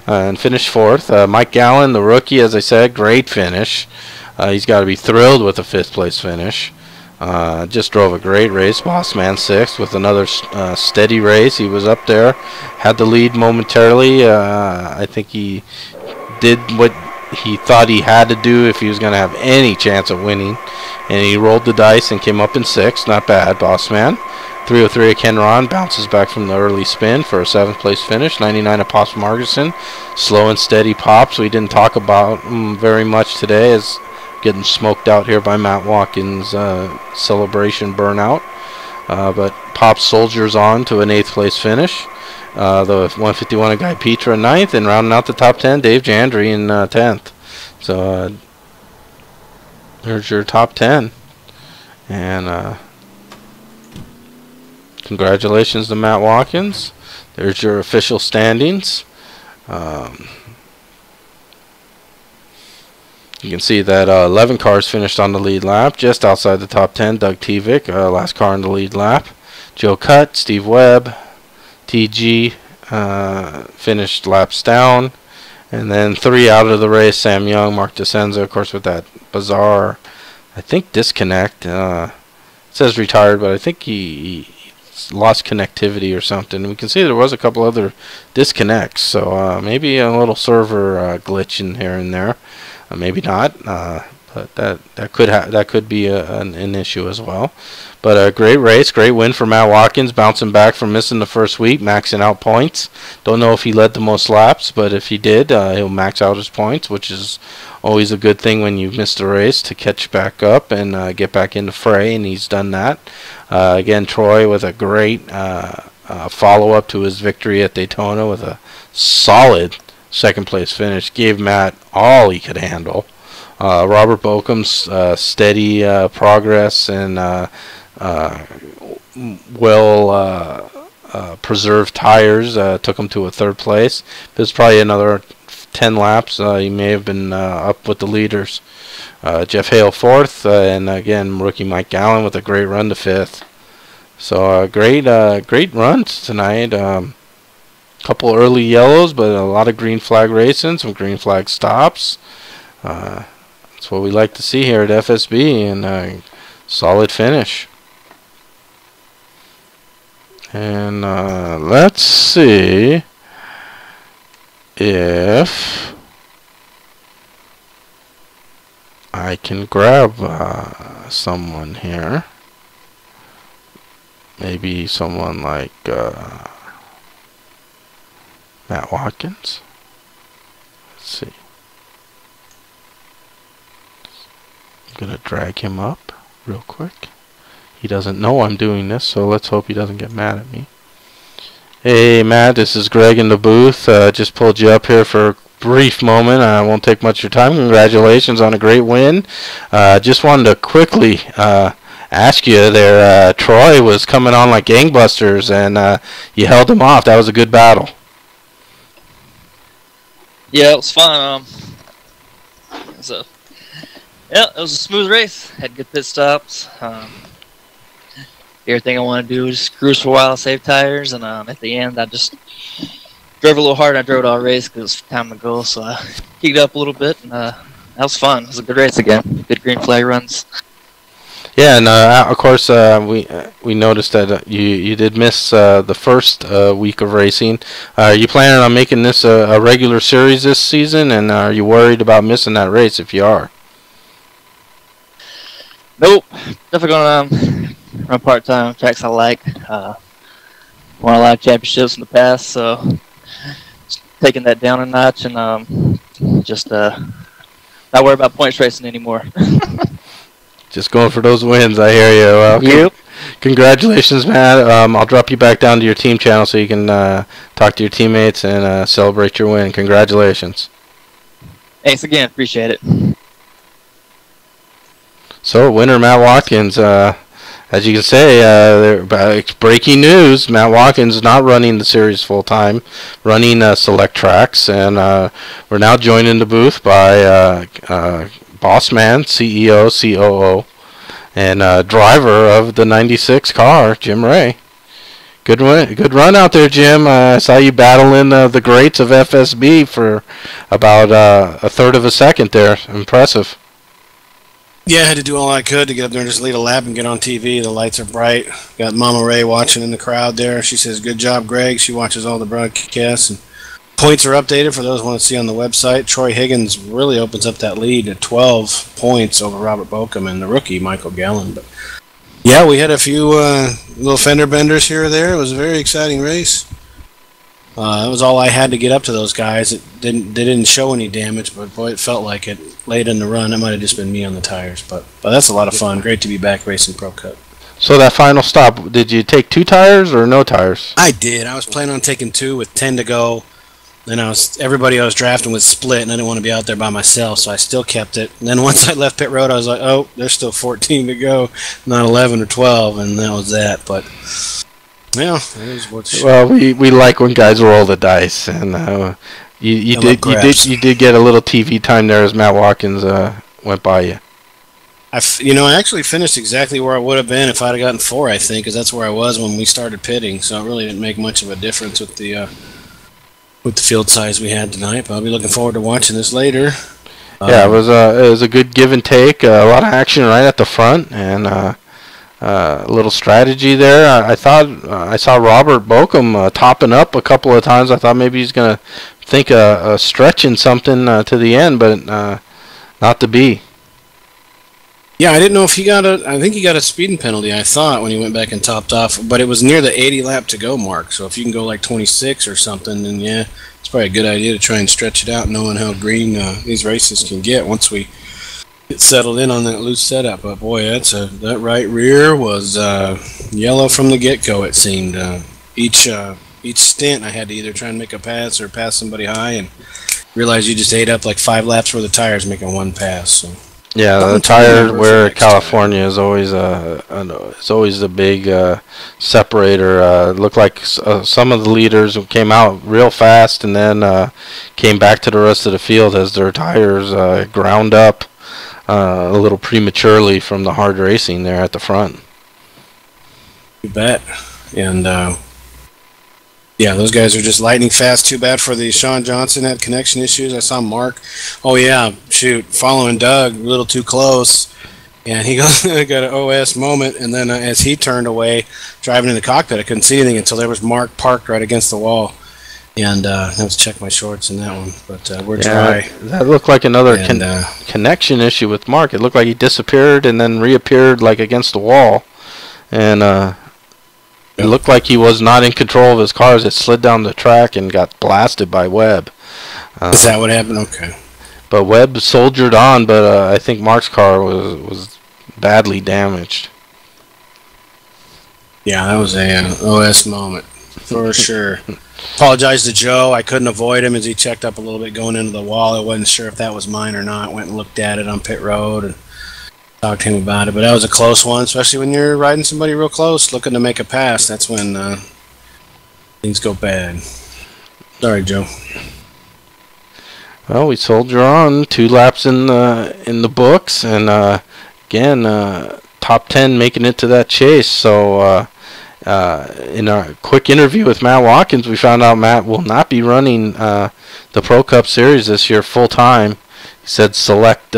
[SPEAKER 1] and finished 4th. Mike Gallen, the rookie, as I said, great finish. He's got to be thrilled with a 5th place finish. Just drove a great race. Boss Man 6th with another steady race. He was up there, had the lead momentarily. I think he did what he thought he had to do if he was going to have any chance of winning, and he rolled the dice and came up in 6th. Not bad, Boss Man. 303 of Ken Ron bounces back from the early spin for a 7th place finish. 99 of Pops Margerson. Slow and steady Pops. We didn't talk about very much today, as getting smoked out here by Matt Watkins' celebration burnout. But Pops soldiers on to an 8th place finish. The 151 of Guy Petra in 9th, and rounding out the top 10, Dave Jandry in 10th. So there's your top 10. And congratulations to Matt Watkins. There's your official standings. You can see that 11 cars finished on the lead lap. Just outside the top 10, Doug Tevick, last car on the lead lap. Joe Cutt, Steve Webb, TG finished laps down. And then 3 out of the race, Sam Young, Mark DeSenza, of course, with that bizarre, I think, disconnect. It says retired, but I think he lost connectivity or something. We can see there was a couple other disconnects, so maybe a little server glitch in here and there. Maybe not, but that could be an issue as well. But a great race, great win for Matt Watkins, bouncing back from missing the first week, maxing out points. Don't know if he led the most laps, but if he did, he'll max out his points, which is always a good thing when you miss the race, to catch back up and get back in the fray, and he's done that. Again, Troy with a great follow-up to his victory at Daytona with a solid 2nd place finish. Gave Matt all he could handle. Robert Bokum's steady progress and preserved tires took him to a 3rd place. There's probably another 10 laps. He may have been up with the leaders. Jeff Hale 4th, and again rookie Mike Gallen with a great run to 5th. So great runs tonight. Couple early yellows, but a lot of green flag racing, some green flag stops. That's what we like to see here at FSB, and a solid finish. And let's see if I can grab someone here. Maybe someone like Matt Watkins. Let's see. I'm gonna drag him up real quick. He doesn't know I'm doing this, so let's hope he doesn't get mad at me. Hey Matt, this is Greg in the booth. Just pulled you up here for a brief moment. I won't take much of your time. Congratulations on a great win. Just wanted to quickly ask you there. Troy was coming on like gangbusters, and you held him off. That was a good battle.
[SPEAKER 3] Yeah, it was fun. It was a smooth race. Had good pit stops. Everything I wanted to do was just cruise for a while, save tires, and at the end I just drove a little hard. I drove it all race because it was time to go, so I heated up a little bit, and that was fun. It was a good race again. Good green flag runs.
[SPEAKER 1] Yeah, and of course we noticed that you did miss the first week of racing. Are you planning on making this a regular series this season, and are you worried about missing that race if you are?
[SPEAKER 3] Nope. Definitely going to run part-time tracks I like. Won a lot of championships in the past, so just taking that down a notch and just not worry about points racing anymore.
[SPEAKER 1] Just going for those wins, I hear you. Well,
[SPEAKER 3] yep.
[SPEAKER 1] Congratulations, Matt. I'll drop you back down to your team channel so you can talk to your teammates and celebrate your win. Congratulations.
[SPEAKER 3] Thanks again. Appreciate it.
[SPEAKER 1] So, winner Matt Watkins. As you can say, it's breaking news. Matt Watkins is not running the series full time, running select tracks, and we're now joined in the booth by boss man, CEO, COO, and driver of the '96 car, Jim Ray. Good run out there, Jim. I saw you battling the greats of FSB for about a third of a second there. Impressive.
[SPEAKER 4] Yeah, I had to do all I could to get up there and just lead a lap and get on TV. The lights are bright. Got Mama Ray watching in the crowd there. She says, "Good job, Greg." She watches all the broadcasts. And points are updated for those who want to see on the website. Troy Higgins really opens up that lead at 12 points over Robert Bokum and the rookie, Michael Gallen. But yeah, we had a few little fender benders here or there. It was a very exciting race. That was all I had to get up to those guys. They didn't show any damage, but boy, it felt like it late in the run. It might have just been me on the tires, but that's a lot of fun. Great to be back racing Pro Cup.
[SPEAKER 1] So that final stop, did you take 2 tires or no tires?
[SPEAKER 4] I did. I was planning on taking 2 with 10 to go. Then everybody I was drafting was split, and I didn't want to be out there by myself, so I still kept it. And then once I left pit road, I was like, oh, there's still 14 to go, not 11 or 12, and that was that. But yeah,
[SPEAKER 1] well, we like when guys roll the dice, and you did get a little TV time there as Matt Watkins went by you.
[SPEAKER 4] I actually finished exactly where I would have been if I'd have gotten 4, I think, because that's where I was when we started pitting. So it really didn't make much of a difference with the field size we had tonight. But I'll be looking forward to watching this later.
[SPEAKER 1] Yeah, it was a good give and take. A lot of action right at the front, and a little strategy there. I thought I saw Robert Bokum topping up a couple of times. I thought maybe he's gonna think stretching something to the end, but not to be.
[SPEAKER 4] Yeah, I didn't know if I think he got a speeding penalty, I thought, when he went back and topped off, but it was near the 80 lap to go mark. So if you can go like 26 or something, then yeah, it's probably a good idea to try and stretch it out, knowing how green these races can get once we get settled in on that loose setup. But boy, that right rear was yellow from the get-go, it seemed. Each stint I had to either try and make a pass or pass somebody high, and realize you just ate up like 5 laps worth of tires making one pass. So
[SPEAKER 1] yeah, the tire wear California is always a big separator. Looked like some of the leaders came out real fast and then came back to the rest of the field as their tires ground up a little prematurely from the hard racing there at the front.
[SPEAKER 4] You bet. And yeah, those guys are just lightning fast. Too bad for the Sean Johnson had connection issues. I saw Mark. Oh yeah, shoot, following Doug a little too close, and he got an OS moment. And then as he turned away, driving in the cockpit, I couldn't see anything until there was Mark parked right against the wall. And I have to check my shorts in that one, but we're dry.
[SPEAKER 1] That looked like another connection issue with Mark. It looked like he disappeared and then reappeared like against the wall, and it looked like he was not in control of his car as it slid down the track and got blasted by Webb.
[SPEAKER 4] Is that what happened? Okay.
[SPEAKER 1] But Webb soldiered on, but I think Mark's car was badly damaged.
[SPEAKER 4] Yeah, that was a OS moment. for sure. Apologize to Joe. I couldn't avoid him as he checked up a little bit going into the wall. I wasn't sure if that was mine or not. Went and looked at it on pit road and talked to him about it. But that was a close one, especially when you're riding somebody real close, looking to make a pass. That's when things go bad. Sorry, Joe.
[SPEAKER 1] Well, we soldier on. 2 laps in the books, and again, top 10 making it to that chase. So in a quick interview with Matt Watkins, we found out Matt will not be running the Pro Cup Series this year full time. He said select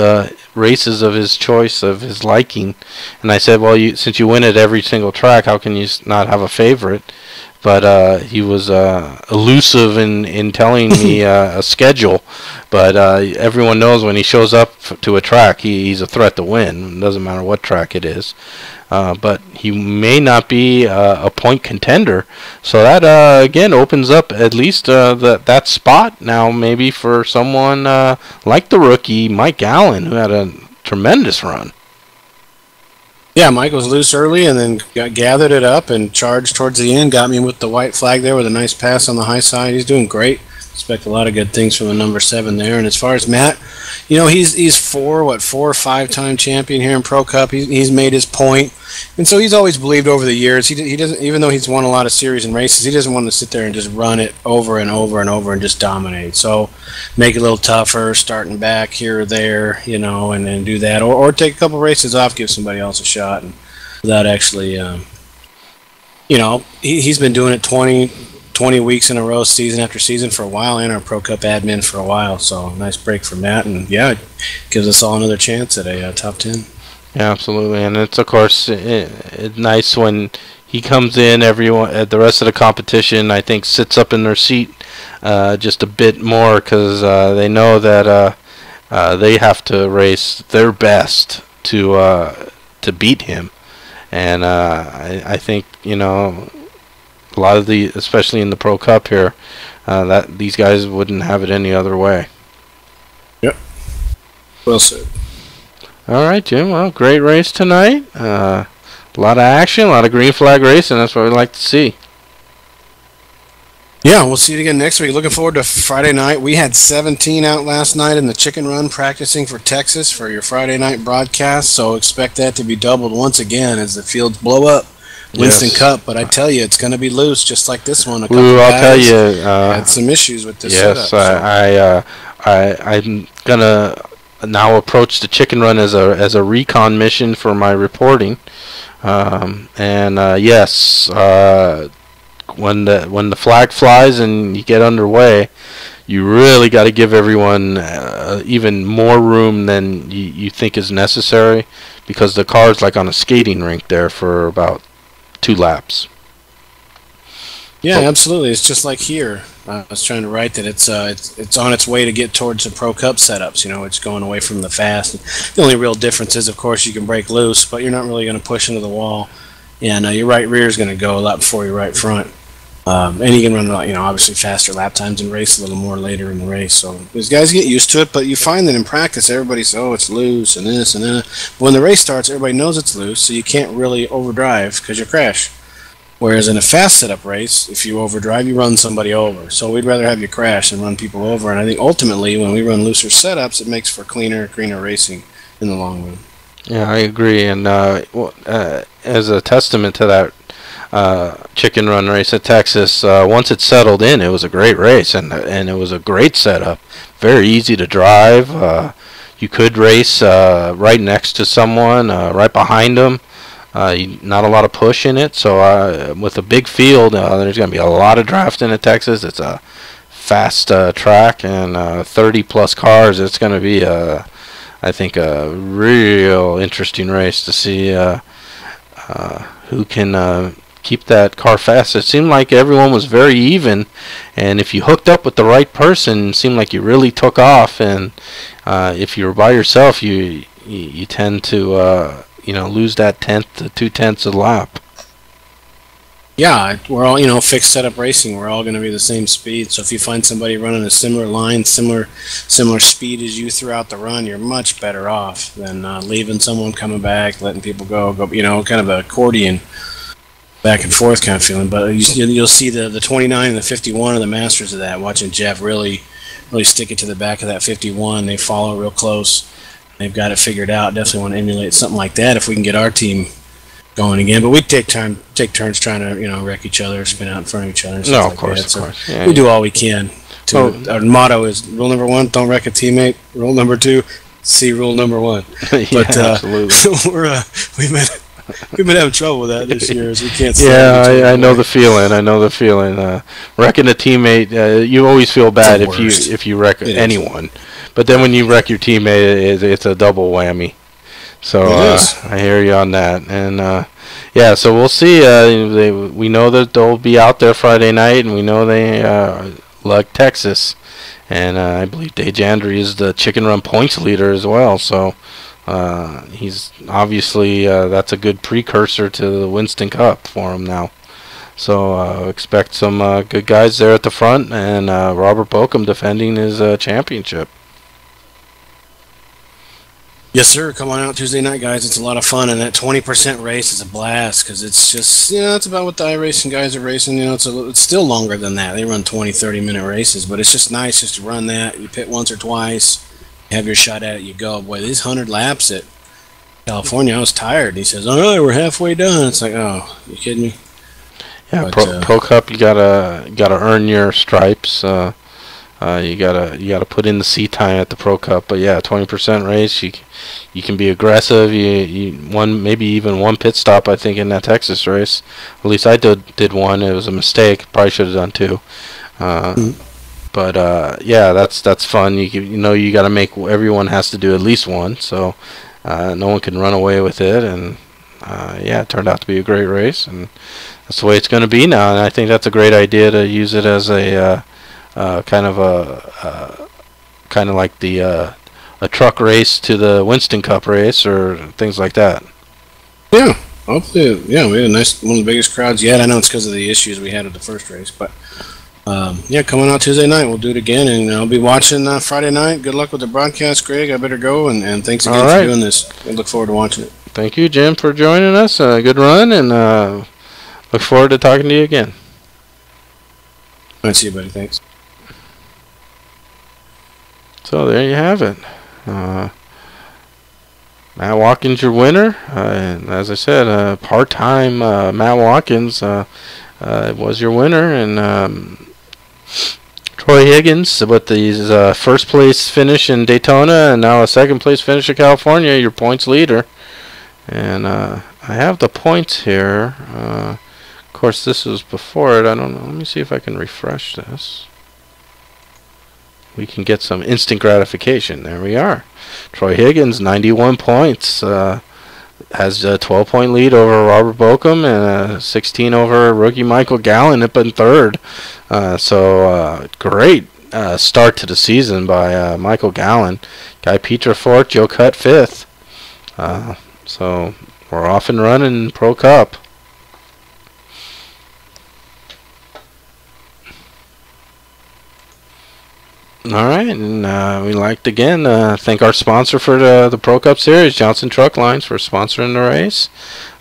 [SPEAKER 1] races of his choice, of his liking. And I said, well, since you win at every single track, how can you not have a favorite? But he was elusive in telling me a schedule. But everyone knows when he shows up to a track, he's a threat to win. It doesn't matter what track it is. But he may not be a point contender. So that, again, opens up at least that spot now maybe for someone like the rookie Mike Allen, who had a tremendous run.
[SPEAKER 4] Yeah, Mike was loose early and then gathered it up and charged towards the end. Got me with the white flag there with a nice pass on the high side. He's doing great. Expect a lot of good things from the number 7 there. And as far as Matt, he's 4 or 5-time champion here in Pro Cup. He's made his point, and so he's always believed over the years. He doesn't, even though he's won a lot of series and races, he doesn't want to sit there and just run it over and over and over and just dominate. So make it a little tougher, starting back here or there, and then do that, or take a couple races off, give somebody else a shot, and without actually, he's been doing it 20 weeks in a row, season after season for a while, and our Pro Cup admin for a while. So nice break from Matt, and yeah, it gives us all another chance at a top 10.
[SPEAKER 1] Yeah, absolutely, and it's of course nice when he comes in. Everyone, the rest of the competition, I think, sits up in their seat just a bit more because they know that they have to race their best to beat him, and I think a lot of especially in the Pro Cup here, that these guys wouldn't have it any other way.
[SPEAKER 4] Yep. Well said.
[SPEAKER 1] All right, Jim. Well, great race tonight. A lot of action, a lot of green flag racing. That's what we like to see.
[SPEAKER 4] Yeah, we'll see you again next week. Looking forward to Friday night. We had 17 out last night in the chicken run practicing for Texas for your Friday night broadcast, so expect that to be doubled once again as the fields blow up. Winston Cup, but I tell you, it's going to be loose, just like this one.
[SPEAKER 1] I'll tell you,
[SPEAKER 4] had some issues with this setup.
[SPEAKER 1] Yes, I'm gonna now approach the chicken run as a recon mission for my reporting, yes, when the flag flies and you get underway, you really got to give everyone even more room than you think is necessary, because the car's like on a skating rink there for about 2 laps.
[SPEAKER 4] Yeah, absolutely. It's just like here. I was trying to write that it's on its way to get towards the Pro Cup setups. It's going away from the fast. The only real difference is, of course, you can break loose, but you're not really going to push into the wall, and your right rear is going to go a lot before your right front. And you can run, obviously faster lap times and race a little more later in the race. So these guys get used to it, but you find that in practice, everybody says, oh, it's loose and this and that. But when the race starts, everybody knows it's loose, so you can't really overdrive because you crash. Whereas in a fast setup race, if you overdrive, you run somebody over. So we'd rather have you crash than run people over. And I think ultimately, when we run looser setups, it makes for greener racing in the long run.
[SPEAKER 1] Yeah, I agree. And as a testament to that chicken run race at Texas, once it settled in, it was a great race, and it was a great setup. Very easy to drive. You could race right next to someone, right behind them. Not a lot of push in it, so with a big field, there's going to be a lot of drafting at Texas. It's a fast track, and 30 plus cars. It's going to be I think a real interesting race to see who can keep that car fast. It seemed like everyone was very even, and if you hooked up with the right person, it seemed like you really took off. And if you were by yourself, you tend to lose that 1/10 to 2/10 of the lap.
[SPEAKER 4] Yeah, we're all, fixed setup racing. We're all going to be the same speed. So if you find somebody running a similar line, similar speed as you throughout the run, you're much better off than leaving someone coming back, letting people go, kind of an accordion back and forth kind of feeling. But you'll see the 29 and the 51 are the masters of that. Watching Jeff really stick it to the back of that 51. They follow real close. They've got it figured out. Definitely want to emulate something like that if we can get our team going again. But we take turns trying to wreck each other, spin out in front of each other.
[SPEAKER 1] No,
[SPEAKER 4] like
[SPEAKER 1] of course,
[SPEAKER 4] that.
[SPEAKER 1] of course.
[SPEAKER 4] So we do all we can. Our motto is rule number 1: don't wreck a teammate. Rule number 2: see rule number 1.
[SPEAKER 1] Yeah,
[SPEAKER 4] But
[SPEAKER 1] absolutely.
[SPEAKER 4] we've been having trouble with that this year, as we can't.
[SPEAKER 1] Yeah, I know the feeling. Wrecking a teammate, you always feel bad if you wreck anyone. But then when you wreck your teammate, it's a double whammy. So I hear you on that. And yeah, so we'll see. We know that they'll be out there Friday night, and we know they like Texas. And I believe Dave Jandry is the Chicken Run points leader as well. So he's obviously that's a good precursor to the Winston Cup for him now. So expect some good guys there at the front, and Robert Bokum defending his championship.
[SPEAKER 4] Yes, sir. Come on out Tuesday night, guys. It's a lot of fun, and that 20% race is a blast because it's just, it's about what the iRacing guys are racing. It's still longer than that. They run 20, 30-minute races, but it's just nice just to run that. You pit once or twice, have your shot at it, you go. Boy, these 100 laps at California, I was tired. He says, all right, we're halfway done. It's like, oh, you kidding me?
[SPEAKER 1] Yeah, but, Pro Cup, you gotta earn your stripes. You gotta put in the seat time at the Pro Cup. But yeah, 20% race. You can be aggressive. Maybe even one pit stop. I think in that Texas race. At least I did one. It was a mistake. Probably should have done two. But yeah, that's fun. You got to make. Everyone has to do at least one. So no one can run away with it. And yeah, it turned out to be a great race. And that's the way it's going to be now. And I think that's a great idea to use it as a kind of like a truck race to the Winston Cup race or things like that.
[SPEAKER 4] Yeah, hopefully, we had one of the biggest crowds yet. I know it's because of the issues we had at the first race, but yeah, coming out Tuesday night, we'll do it again, and I'll be watching Friday night. Good luck with the broadcast, Greg. I better go, and thanks again for doing this. I look forward to watching it.
[SPEAKER 1] Thank you, Jim, for joining us. Good run, and look forward to talking to you again.
[SPEAKER 4] All right, see you, buddy. Thanks.
[SPEAKER 1] So there you have it. Matt Watkins, your winner. As I said, part-time Matt Watkins was your winner, and Troy Higgins with his first place finish in Daytona and now a second place finish in California, your points leader. And I have the points here. Of course, this was before it. I don't know. Let me see if I can refresh this. We can get some instant gratification. There we are. Troy Higgins, 91 points. Has a 12-point lead over Robert Bokum and 16 over rookie Michael Gallen up in third. So great start to the season by Michael Gallen. Guy Petra fourth, Joe Cutt fifth. So we're off and running Pro Cup. Alright, and we'd like to again thank our sponsor for the Pro Cup Series, Johnson Truck Lines, for sponsoring the race.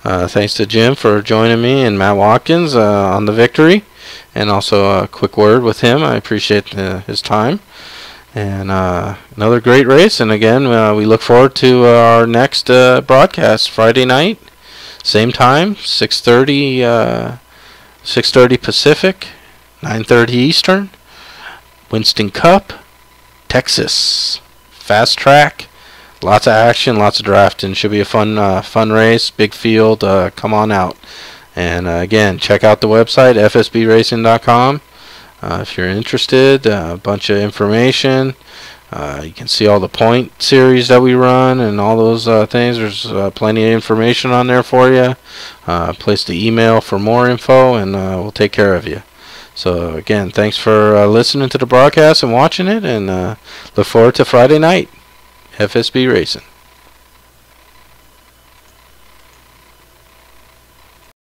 [SPEAKER 1] Thanks to Jim for joining me and Matt Watkins on the victory. And also a quick word with him. I appreciate his time. And another great race. And again, we look forward to our next broadcast Friday night. Same time, 6:30 Pacific, 9:30 Eastern. Winston Cup, Texas. Fast track, lots of action, lots of drafting. Should be a fun race, big field. Come on out. And again, check out the website, fsbracing.com. If you're interested, a bunch of information. You can see all the point series that we run and all those things. There's plenty of information on there for you. Place the email for more info, and we'll take care of you. So again, thanks for listening to the broadcast and watching it, and look forward to Friday night. FSB Racing.